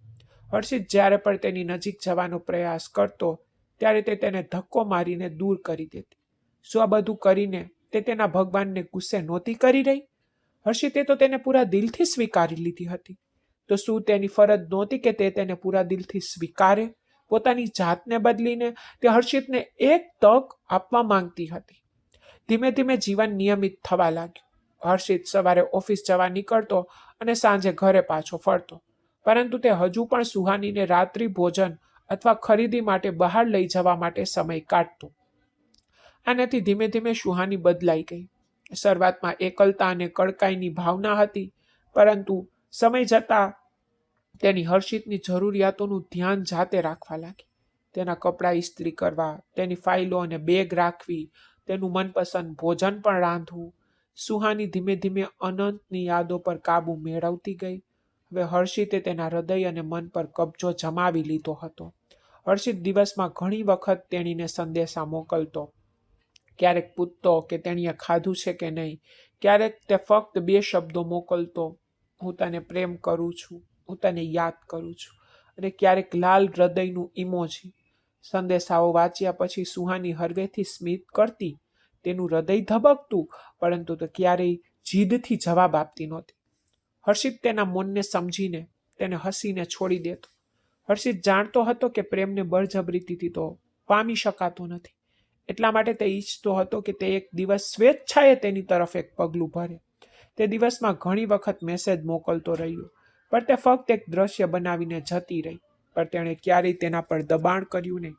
હર્ષિત જ્યારે પણ તેની નજીક જવાનો પ્રયાસ કરતો ત્યારે તે તેને ધક્કો મારીને દૂર કરી દેતી. શું આ બધું કરીને તે તેના ભગવાનને ગુસ્સે નહોતી કરી રહી? હર્ષિતે તો તેને પૂરા દિલથી સ્વીકારી લીધી હતી. તો શું તેની ફરજ નહોતી કે તે તેને પૂરા દિલથી સ્વીકારે? પોતાની જાતને બદલીને તે હર્ષિતને એક તક આપવા માંગતી હતી. ધીમે ધીમે જીવન નિયમિત થવા લાગ્યું. હર્ષિત સવારે ઓફિસ જવા નીકળતો અને સાંજે ઘરે પાછો ફરતો, પરંતુ તે હજુ પણ સુહાનીને રાત્રિ ભોજન અથવા ખરીદી માટે બહાર લઈ જવા માટે સમય કાઢતો. આનાથી ધીમે ધીમે સુહાની બદલાઈ ગઈ. શરૂઆતમાં એકલતા અને કડકાઈની ભાવના હતી, પરંતુ સમય જતાં તેની હર્ષિતની જરૂરિયાતોનું ધ્યાન જાતે રાખવા લાગી. તેના કપડાં ઇસ્ત્રી કરવા, તેની ફાઇલો અને બેગ રાખવી, તેનું મનપસંદ ભોજન પણ રાંધવું. સુહાની ધીમે ધીમે અનંતની યાદો પર કાબુ મેળવતી ગઈ. હવે હર્ષિતે તેના હૃદય અને મન પર કબજો જમાવી લીધો હતો. હર્ષિત દિવસમાં ઘણી વખત તેણીને સંદેશા મોકલતો. ક્યારેક પૂછતો કે તેણીએ ખાધું છે કે નહીં. ક્યારેક તે ફક્ત 2 શબ્દો મોકલતો, હું તને પ્રેમ કરું છું, હું તને યાદ કરું છું. અને ક્યારેક લાલ હૃદયનું ઇમોજી. સંદેશાઓ વાંચ્યા પછી સુહાની હળવેથી સ્મિત કરતી. તેનું હૃદય ધબકતું, પરંતુ તે ક્યારેય જીદથી જવાબ આપતી નહોતી. હર્ષિત તેના મનને સમજીને તેને હસીને છોડી દેતો. હર્ષિત જાણતો હતો કે પ્રેમને બળજબરીથી તો પામી શકાતો નથી. એટલા માટે તે ઈચ્છતો હતો કે તે એક દિવસ સ્વેચ્છાએ તેની તરફ એક પગલું ભરે. તે દિવસમાં ઘણી વખત મેસેજ મોકલતો રહ્યો, પણ તે ફક્ત એક દ્રશ્ય બનાવીને જતી રહી. પણ તેણે ક્યારેય તેના પર દબાણ કર્યું નહીં.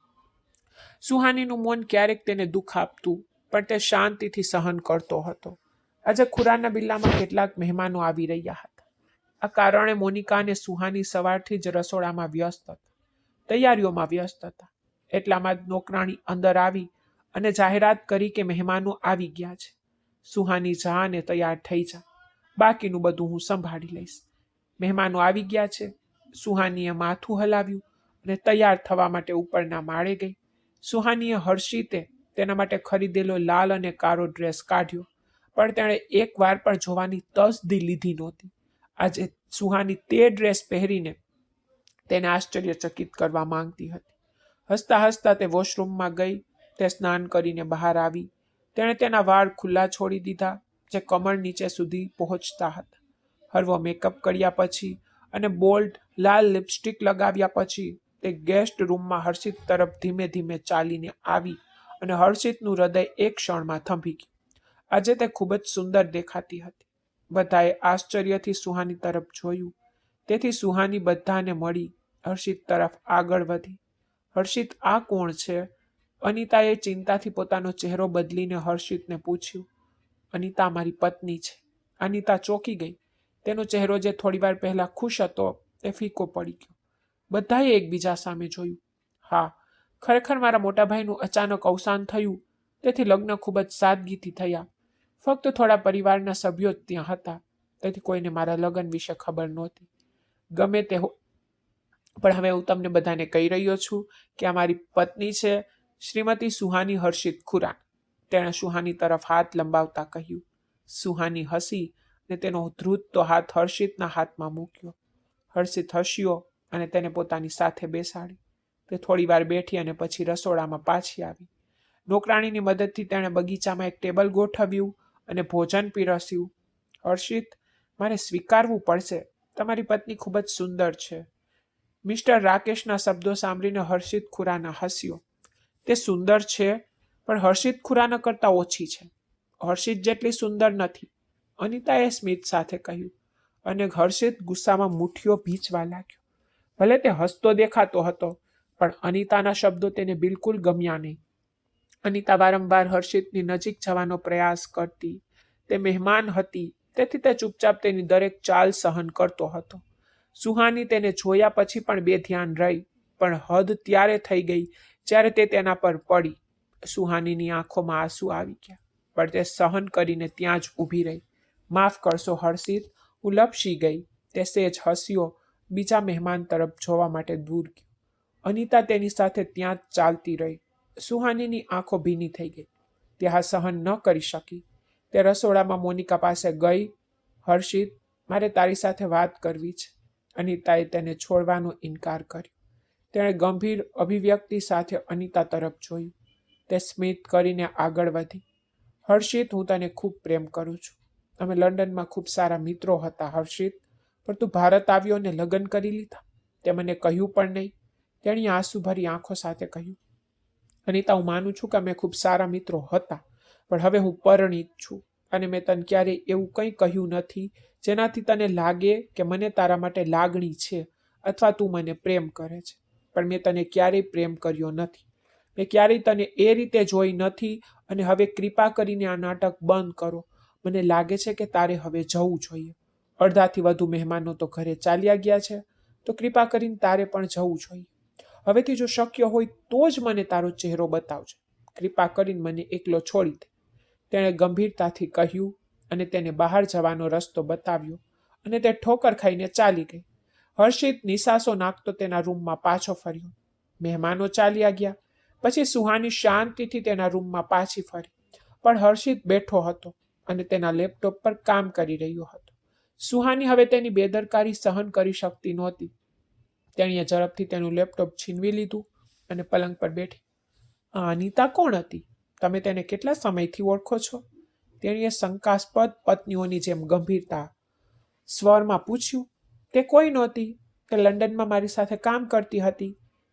સુહાનીનું મન ક્યારેક તેને દુઃખ આપતું, પણ તે શાંતિથી સહન કરતો હતો. આજે ખુરાના બિલ્લામાં કેટલાક મહેમાનો આવી રહ્યા હતા. આ કારણે મોનિકા અને સુહાની સવારથી જ રસોડામાં વ્યસ્ત હતા, તૈયારીઓમાં વ્યસ્ત હતા. એટલામાં જ નોકરાણી અંદર આવી અને જાહેરાત કરી કે મહેમાનો આવી ગયા છે. સુહાની જા અને તૈયાર થઈ જા, બાકીનું બધું હું સંભાળી લઈશ. મહેમાનો આવી ગયા છે. સુહાનીએ માથું હલાવ્યું અને તૈયાર થવા માટે ઉપરના માળે ગઈ. સુહાનીએ હર્ષિતે તેના માટે ખરીદેલો લાલ અને કાળો ડ્રેસ કાઢ્યો, પણ તેણે એક વાર પણ જોવાની તસદી લીધી નહોતી. આજે સુહાની તે ડ્રેસ પહેરીને તેને આશ્ચર્યચકિત કરવા માંગતી હતી. હસતા હસતા તે વોશરૂમમાં ગઈ. તે સ્નાન કરીને બહાર આવી. તેણે તેના વાળ ખુલ્લા છોડી દીધા, જે કમર નીચે સુધી પહોંચતા હતા. હળવો મેકઅપ કર્યા પછી અને બોલ્ડ લાલ લિપસ્ટિક લગાવ્યા પછી તે ગેસ્ટ રૂમમાં હર્ષિત તરફ ધીમે ધીમે ચાલીને આવી અને હર્ષિતનું હૃદય એક ક્ષણમાં થંભી ગયું. આજે તે ખૂબ જ સુંદર દેખાતી હતી. બધાએ આશ્ચર્યથી સુહાની તરફ જોયું. તેથી સુહાની બધાને મળી હર્ષિત તરફ આગળ વધી. હર્ષિત, આ કોણ છે? અનિતાએ ચિંતાથી પોતાનો ચહેરો બદલીને હર્ષિતને પૂછ્યું. અનિતા મારી પત્ની છે. અનિતા ચોંકી ગઈ. તેનો ચહેરો જે થોડીવાર પહેલા ખુશ હતો તે ફીકો પડી ગયો. બધાએ એકબીજા સામે જોયું. હા, ખરેખર મારા મોટા ભાઈનું અચાનક અવસાન થયું, તેથી લગ્ન ખૂબ જ સાદગીથી થયા. ફક્ત થોડા પરિવારના સભ્યો જ ત્યાં હતા, તેથી કોઈને મારા લગ્ન વિશે ખબર નહોતી. ગમે તે પણ હવે હું તમને બધાને કહી રહ્યો છું કે આ મારી પત્ની છે, શ્રીમતી સુહાની હર્ષિત ખુરાના. તેણે સુહાની તરફ હાથ લંબાવતા કહ્યું. સુહાની હસી અને તેનો ધ્રુજતો હાથ હર્ષિતના હાથમાં મૂક્યો. હર્ષિત હસ્યો અને તેને પોતાની સાથે બેસાડી. તે થોડી વાર બેઠી અને પછી રસોડામાં પાછી આવી. નોકરાણીની મદદથી તેણે બગીચામાં એક ટેબલ ગોઠવ્યું અને ભોજન પીરસ્યું. હર્ષિત, મારે સ્વીકારવું પડશે, તમારી પત્ની ખૂબ જ સુંદર છે. મિસ્ટર રાકેશના શબ્દો સાંભળીને હર્ષિત ખુરાના હસ્યો. તે સુંદર છે, પણ હર્ષિત ખુરાના કરતાં ઓછી છે. હર્ષિત જેટલી સુંદર નથી, અનિતાએ સ્મિત સાથે કહ્યું. અને હર્ષિત ગુસ્સામાં મુઠ્ઠીઓ ભીંચવા લાગ્યો. ભલે તે હસતો દેખાતો હતો, પણ અનિતાના શબ્દો તેને બિલકુલ ગમ્યા નહીં. અનિતા વારંવાર હર્ષિતની નજીક જવાનો પ્રયાસ કરતી. તે મહેમાન હતી, તેથી તે ચૂપચાપ તેની દરેક ચાલ સહન કરતો હતો. સુહાની તેને જોયા પછી પણ બેધ્યાન રહી, પણ હદ ત્યારે થઈ ગઈ જ્યારે તે તેના પર પડી. સુહાનીની આંખોમાં આંસુ આવી ગયા, પણ તે સહન કરીને ત્યાં જ ઊભી રહી. માફ કરશો હર્ષિત, હું લપસી ગઈ. તે સહેજ હસ્યો, બીજા મહેમાન તરફ જોવા માટે દૂર ગયો. અનિતા તેની સાથે ત્યાં જ ચાલતી રહી. સુહાનીની આંખો ભીની થઈ ગઈ. તે આ સહન ન કરી શકી. તે રસોડામાં મોનિકા પાસે ગઈ. હર્ષિત, મારે તારી સાથે વાત કરવી છે. અનિતાએ તેને છોડવાનો ઇનકાર કર્યો. તેણે ગંભીર અભિવ્યક્તિ સાથે અનિતા તરફ જોયું. તે સ્મિત કરીને આગળ વધી. હર્ષિત, હું તને ખૂબ પ્રેમ કરું છું. અમે લંડનમાં ખૂબ સારા મિત્રો હતા હર્ષિત, પણ તું ભારત આવ્યો અને લગ્ન કરી લીધા. તે મને કહ્યું પણ નહીં. તેણી આંસુભરી આંખો સાથે કહ્યું. અનિતા, હું માનું છું કે અમે ખૂબ સારા મિત્રો હતા, પણ હવે હું પરિણીત છું અને મેં તને ક્યારેય એવું કંઈ કહ્યું નથી જેનાથી તને લાગે કે મને તારા માટે લાગણી છે અથવા તું મને પ્રેમ કરે છે. પણ મેં તને ક્યારેય પ્રેમ કર્યો નથી. મેં ક્યારેય તને એ રીતે જોઈ નથી અને હવે કૃપા કરીને આ નાટક બંધ કરો. મને લાગે છે કે તારે હવે જવું જોઈએ. અડધાથી વધુ મહેમાનો તો ઘરે ચાલ્યા ગયા છે, તો કૃપા કરીને તારે પણ જવું જોઈએ. હવેથી જો શક્ય હોય તો જ મને તારો ચહેરો બતાવજો. કૃપા કરીને મને એકલો છોડી દે. તેણે ગંભીરતાથી કહ્યું અને તેને બહાર જવાનો રસ્તો બતાવ્યો અને તે ઠોકર ખાઈને ચાલી ગઈ. હર્ષિત નિસાસો નાખતો તેના રૂમમાં પાછો ફર્યો. મહેમાનો ચાલ્યા ગયા પછી સુહાની શાંતિથી તેના રૂમમાં પાછી ફરી, પણ હર્ષિત બેઠો હતો અને તેના લેપટોપ પર કામ કરી રહ્યો હતો. સુહાની હવે તેની બેદરકારી સહન કરી શકતી નહોતી. તેણીએ ઝડપથી તેનું લેપટોપ છીનવી લીધું અને પલંગ પર બેઠી. આ અનિતા કોણ હતી? તમે તેને કેટલા સમયથી ઓળખો છો? તેણીએ શંકાસ્પદ પત્નીઓની જેમ ગંભીરતા સ્વરમાં પૂછ્યું. તે કોઈ નહોતી. તે લંડનમાં મારી સાથે કામ કરતી હતી.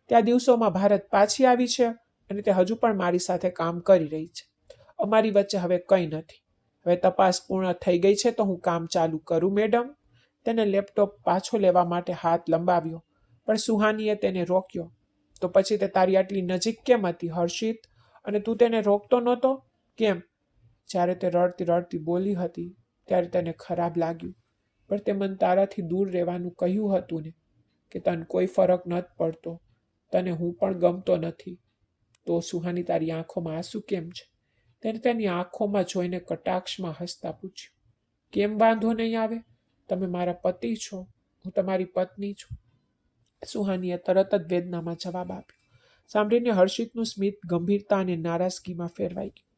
ત્યાં દિવસોમાં ભારત પાછી આવી છે અને તે હજુ પણ મારી સાથે કામ કરી રહી છે. અમારી વચ્ચે હવે કંઈ નથી. હવે તપાસ પૂર્ણ થઈ ગઈ છે તો હું કામ ચાલુ કરું મેડમ. તેને લેપટોપ પાછો લેવા માટે હાથ લંબાવ્યો, પણ સુહાનીએ તેને રોક્યો. તો પછી તે તારી આટલી નજીક કેમ હતી હર્ષિત, અને તું તેને રોકતો નહોતો કેમ? જ્યારે તે રડતી રડતી બોલી હતી ત્યારે તેને ખરાબ લાગ્યું. પણ તે મને તારાથી દૂર રહેવાનું કહ્યું હતું ને, કે તને કોઈ ફરક નથી પડતો, તને હું પણ ગમતો નથી. તો સુહાની, તારી આંખોમાં આંસુ કેમ છે? તેને તેની આંખોમાં જોઈને કટાક્ષમાં હસતા પૂછ્યું. કેમ વાંધો નહીં આવે? તમે મારા પતિ છો, હું તમારી પત્ની છું. સુહાનીએ તરત જ વેદનામાં જવાબ આપ્યો. સાંભળીને હર્ષિતનું સ્મિત ગંભીરતા અને નારાજગીમાં ફેરવાઈ ગયું.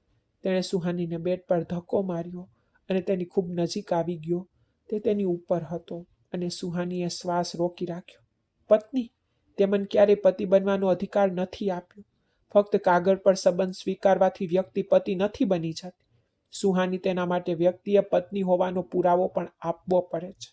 તેણે સુહાનીને બેડ પર ધક્કો માર્યો અને તેની ખૂબ નજીક આવી ગયો. તે તેની ઉપર હતો અને સુહાનીએ શ્વાસ રોકી રાખ્યો. પત્ની? તે મને ક્યારેય પતિ બનવાનો અધિકાર નથી આપ્યો. ફક્ત કાગળ પર સંબંધ સ્વીકારવાથી વ્યક્તિ પતિ નથી બની જતી. સુહાની, તેના માટે વ્યક્તિએ પત્ની હોવાનો પુરાવો પણ આપવો પડે છે.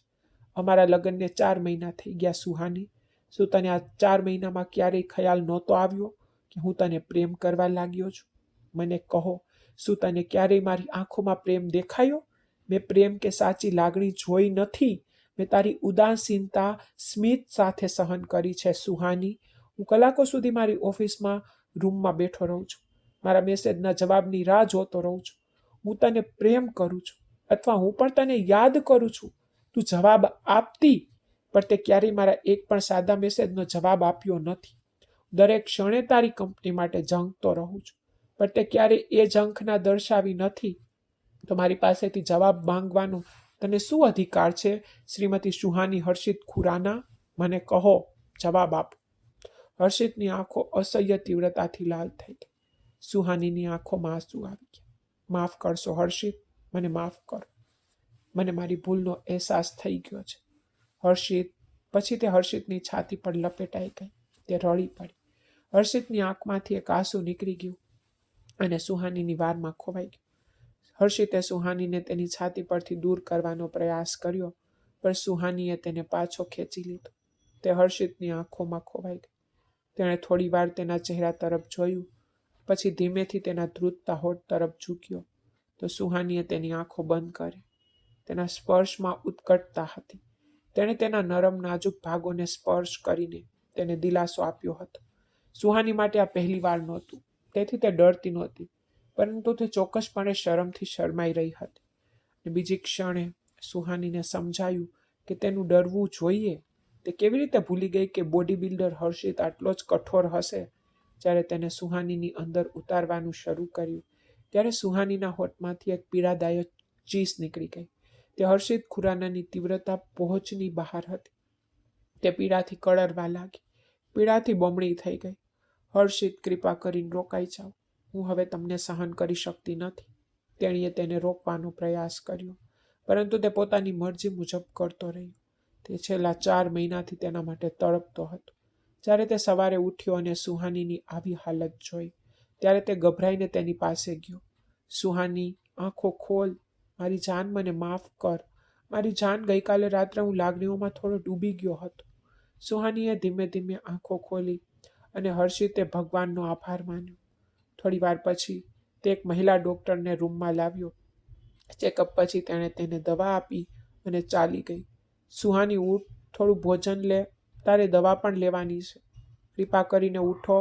અમારા લગ્નને 4 મહિના થઈ ગયા સુહાની. શું તને આ 4 મહિનામાં ક્યારેય ખ્યાલ નહોતો આવ્યો કે હું તને પ્રેમ કરવા લાગ્યો છું? મને કહો, શું તને ક્યારેય મારી આંખોમાં પ્રેમ દેખાયો? મેં પ્રેમ કે સાચી લાગણી જોઈ નથી. મેં તારી ઉદાસીનતા સ્મિત સાથે સહન કરી છે સુહાની. હું કલાકો સુધી મારી ઓફિસમાં રૂમમાં બેઠો રહું છું. મારા મેસેજના જવાબની રાહ જોતો રહું છું. હું તને પ્રેમ કરું છું અથવા હું પણ તને યાદ કરું છું. તું જવાબ આપતી, પણ તે ક્યારેય મારા એક પણ સાદા મેસેજનો જવાબ આપ્યો નથી. દરેક ક્ષણે તારી કંપની માટે ઝંખતો રહું છું, પણ તે ક્યારેય એ ઝંખના દર્શાવી નથી. તો મારી પાસેથી જવાબ માંગવાનો તને શું અધિકાર છે, શ્રીમતી સુહાની હર્ષિત ખુરાના? મને કહો, જવાબ આપો. હર્ષિતની આંખો અસહ્ય તીવ્રતાથી લાલ થઈ ગઈ. સુહાનીની આંખોમાં આંસુ આવી ગયા. માફ કરશો હર્ષિત, મને માફ કરો. મને મારી ભૂલનો અહેસાસ થઈ ગયો છે. હર્ષિત. પછી તે હર્ષિતની છાતી પર લપેટાઈ ગઈ. તે રડી પડી. હર્ષિતની આંખમાંથી એક આંસુ નીકળી ગયું અને સુહાનીની વારમાં ખોવાઈ ગયું. હર્ષિતે સુહાનીને તેની છાતી પરથી દૂર કરવાનો પ્રયાસ કર્યો, પણ સુહાનીએ તેને પાછો ખેંચી લીધો. તે હર્ષિતની આંખોમાં ખોવાઈ ગઈ. તેણે થોડી વાર તેના ચહેરા તરફ જોયું, પછી ધીમેથી તેના ધ્રુજતા હોઠ તરફ ઝૂક્યો તો સુહાનીએ તેની આંખો બંધ કરી. તેના સ્પર્શમાં ઉત્કટતા હતી. તેણે તેના નરમ નાજુક ભાગોને સ્પર્શ કરીને તેને દિલાસો આપ્યો હતો. સુહાની માટે આ પહેલી વાર નહોતું, તેથી તે ડરતી નહોતી, પરંતુ તે ચોક્કસપણે શરમથી શરમાઈ રહી હતી. બીજી ક્ષણે સુહાનીને સમજાયું કે તેનું ડરવું જોઈએ. તે કેવી રીતે ભૂલી ગઈ કે બોડી બિલ્ડર હર્ષિત આટલો જ કઠોર હશે? જ્યારે તેને સુહાનીની અંદર ઉતારવાનું શરૂ કર્યું, ત્યારે સુહાનીના હોઠમાંથી એક પીડાદાયક ચીસ નીકળી ગઈ. તે હર્ષિત ખુરાનાની તીવ્રતા પહોંચની બહાર હતી. તે પીડાથી કળરવા લાગી, પીડાથી બમણી થઈ ગઈ. હર્ષિત, કૃપા કરીને રોકાઈ જાઓ. હું હવે તમને સહન કરી શકતી નથી. તેણીએ તેને રોકવાનો પ્રયાસ કર્યો, પરંતુ તે પોતાની મરજી મુજબ કરતો રહ્યો. તે છેલ્લા 4 મહિનાથી તેના માટે તડપતો હતો. જ્યારે તે સવારે ઉઠ્યો અને સુહાનીની આવી હાલત જોઈ, ત્યારે તે ગભરાઈને તેની પાસે ગયો. સુહાની, આંખો ખોલ. મારી જાન, મને માફ કર. મારી જાન, ગઈકાલે રાત્રે હું લાગણીઓમાં થોડો ડૂબી ગયો હતો. સુહાનીએ ધીમે ધીમે આંખો ખોલી અને હર્ષિતે ભગવાનનો આભાર માન્યો. થોડી વાર પછી તે એક મહિલા ડોક્ટરને રૂમમાં લાવ્યો. ચેકઅપ પછી તેણે તેને દવા આપી અને ચાલી ગઈ. સુહાની, ઉઠ, થોડું ભોજન લે. તારે દવા પણ લેવાની છે. કૃપા કરીને ઉઠો.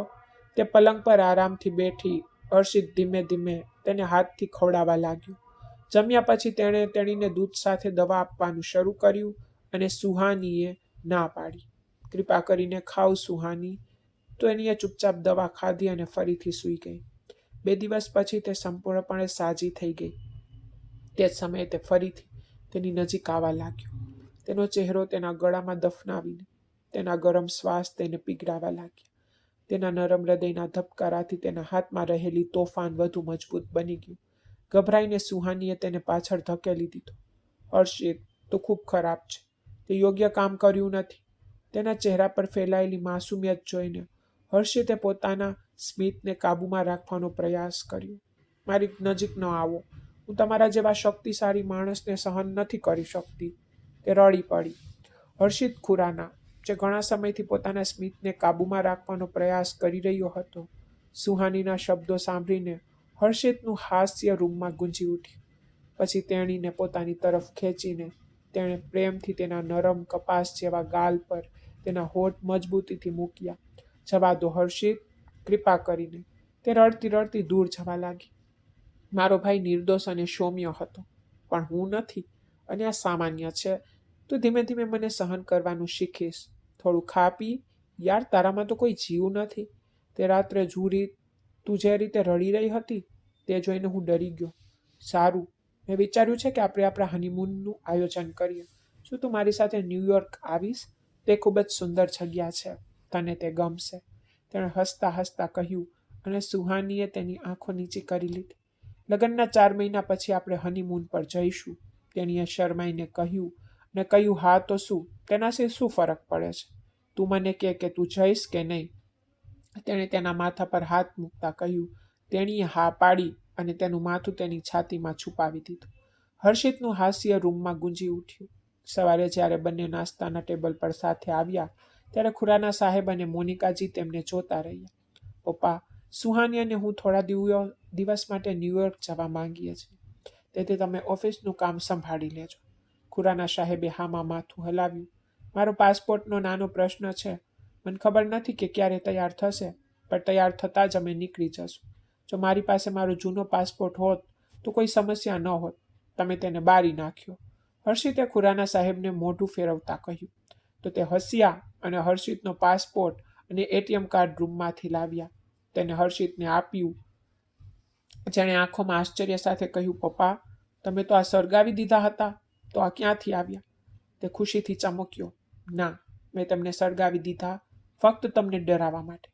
તે પલંગ પર આરામથી બેઠી. હર્ષિત ધીમે ધીમે તેને હાથથી ખવડાવવા લાગ્યો. જમ્યા પછી તેણે તેણીને દૂધ સાથે દવા આપવાનું શરૂ કર્યું અને સુહાનીએ ના પાડી. કૃપા કરીને ખાવ સુહાની. તો એનીએ ચૂપચાપ દવા ખાધી અને ફરીથી સૂઈ ગઈ. 2 દિવસ પછી તે સંપૂર્ણપણે સાજી થઈ ગઈ. તે જ સમયે તે ફરીથી તેની નજીક આવવા લાગ્યો. તેનો ચહેરો તેના ગળામાં દફનાવીને તેના ગરમ શ્વાસ તેને પીગળાવા લાગ્યા. તેના નરમ હૃદયના ધબકારાથી તેના હાથમાં રહેલી તોફાન વધુ મજબૂત બની ગયું. ગભરાઈને સુહાનીએ તેને પાછળ ધકેલી દીધો. હર્ષિત, તો ખૂબ ખરાબ છે. તે યોગ્ય કામ કર્યું નથી. તેના ચહેરા પર ફેલાયેલી માસુમિયત જોઈને હર્ષિતે પોતાના સ્મિતને કાબૂમાં રાખવાનો પ્રયાસ કર્યો. મારી નજીક ન આવો. હું તમારા જેવા શક્તિશાળી માણસને સહન નથી કરી શકતી. તે રડી પડી. હર્ષિત ખુરાના, જે ઘણા સમયથી પોતાના સ્મિતને કાબૂમાં રાખવાનો પ્રયાસ કરી રહ્યો હતો, સુહાનીના શબ્દો સાંભળીને હર્ષિતનું હાસ્ય રૂમમાં ગુંજી ઉઠ્યું. પછી તેણીને પોતાની તરફ ખેંચીને તેણે પ્રેમથી તેના નરમ કપાસ જેવા ગાલ પર તેના હોઠ મજબૂતીથી મૂક્યા. જવા દો હર્ષિત, કૃપા કરીને. તે રડતી રડતી દૂર જવા લાગી. મારો ભાઈ નિર્દોષ અને સૌમ્ય હતો, પણ હું નથી, અને આ સામાન્ય છે. તું ધીમે ધીમે મને સહન કરવાનું શીખીશ. થોડું ખા પી. યાર, તારામાં તો કોઈ જીવ નથી. તે રાત્રે તું જે રીતે રડી રહી હતી તે જોઈને હું ડરી ગયો. સારું, મેં વિચાર્યું છે કે આપણે આપણા હનીમૂનનું આયોજન કરીએ. શું તું મારી સાથે ન્યૂયોર્ક આવીશ? તે ખૂબ જ સુંદર જગ્યા છે. તને તે ગમશે. તેણે હસતા હસતા કહ્યું અને સુહાનીએ તેની આંખો નીચી કરી લીધી. લગ્નના 4 મહિના પછી આપણે હનીમૂન પર જઈશું, તેણીએ શરમાઈને કહ્યું. અને કહ્યું, હા તો શું, તેનાથી શું ફરક પડે છે? તું મને કે તું જઈશ કે નહીં? તેણે તેના માથા પર હાથ મૂકતા કહ્યું. તેણીએ હા પાડી અને તેનું માથું તેની છાતીમાં છુપાવી દીધું. હર્ષિતનું હાસ્ય રૂમમાં ગુંજી ઉઠ્યું. સવારે જ્યારે બંને નાસ્તાના ટેબલ પર સાથે આવ્યા, ત્યારે ખુરાના સાહેબ અને મોનિકાજી તેમને જોતા રહ્યા. પપ્પા, સુહાની અને હું થોડા દિવસ માટે ન્યૂયોર્ક જવા માંગીએ છીએ, તેથી તમે ઓફિસનું કામ સંભાળી લેજો. ખુરાના સાહેબે હામાં માથું હલાવ્યું. મારો પાસપોર્ટનો નાનો પ્રશ્ન છે. મને ખબર નથી કે ક્યારે તૈયાર થશે, પણ તૈયાર થતાં જ અમે નીકળી જશું. જો મારી પાસે મારો જૂનો પાસપોર્ટ હોત તો કોઈ સમસ્યા ન હોત, તમે તેને બારી નાખ્યો. હર્ષિતે ખુરાના સાહેબને મોઢું ફેરવતા કહ્યું. તો તે હસ્યા અને હર્ષિતનો પાસપોર્ટ અને એટીએમ કાર્ડ રૂમમાંથી લાવ્યા. તેને હર્ષિતને આપ્યું. જેણે આંખોમાં આશ્ચર્ય સાથે કહ્યું, પપ્પા, તમે તો આ સળગાવી દીધા હતા, તો આ ક્યાંથી આવ્યા? તે ખુશીથી ચમક્યો. ના, મેં તમને સળગાવી દીધા ફક્ત તમને ડરાવવા માટે.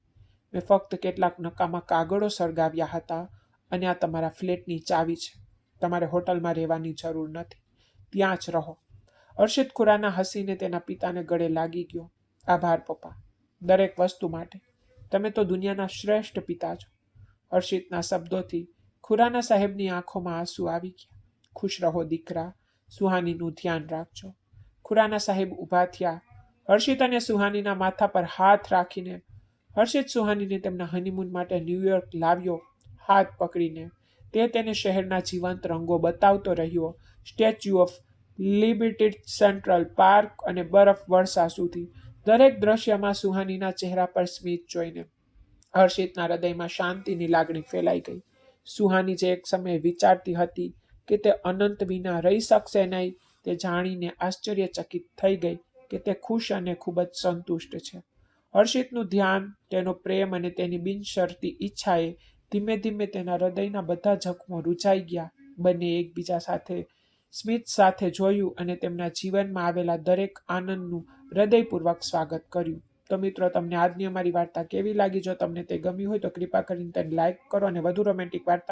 મેં ફક્ત કેટલાક નકામા કાગળો સળગાવ્યા હતા અને આ તમારા ફ્લેટની ચાવી છે. તમારે હોટલમાં રહેવાની જરૂર નથી, ત્યાં જ રહો. હર્ષિત ખુરાના હસીને તેના પિતાને ગળે લાગી ગયો. આભાર પપ્પા, દરેક વસ્તુ માટે. તમે તો દુનિયાના શ્રેષ્ઠ પિતા છો. હર્ષિતના શબ્દોથી ખુરાના સાહેબની આંખોમાં આંસુ આવી ગયા. ખુશ રહો દીકરા, સુહાનીનું ધ્યાન રાખજો. ખુરાના સાહેબ ઊભા થયા. હર્ષિત અને સુહાનીના માથા પર હાથ રાખીને. હર્ષિત સુહાનીને તેમના હનીમૂન માટે ન્યૂયોર્ક લાવ્યો. હાથ પકડીને તે તેને શહેરના જીવંત રંગો બતાવતો રહ્યો. Statue of liberty, central park અને બરફ વર્ષા સુધી. દરેક દ્રશ્યમાં સુહાનીના ચહેરા પર સ્મિત જોઈને હર્ષિતના હૃદયમાં શાંતિની લાગણી ફેલાઈ ગઈ. સુહાની જે એક સમયે વિચારતી હતી કે તે અનંત વિના રહી શકશે નહીં, તે જાણીને આશ્ચર્યચકિત થઈ ગઈ કે તે ખુશ અને ખૂબ જ સંતુષ્ટ છે. હર્ષિતનું ધ્યાન, તેનો પ્રેમ અને તેની બિનશરતી ઈચ્છાએ ધીમે ધીમે તેના હૃદયના બધા જખમો રૂંઝાઈ ગયા. બંને એકબીજા સાથે સ્મિત સાથે જોયું અને તેમના જીવનમાં આવેલા દરેક આનંદનું હૃદયપૂર્વક સ્વાગત કર્યું. તો મિત્રો, તમને આજની અમારી વાર્તા કેવી લાગી? જો તમને તે ગમી હોય તો કૃપા કરીને તેને લાઈક કરો અને વધુ રોમેન્ટિક વાર્તા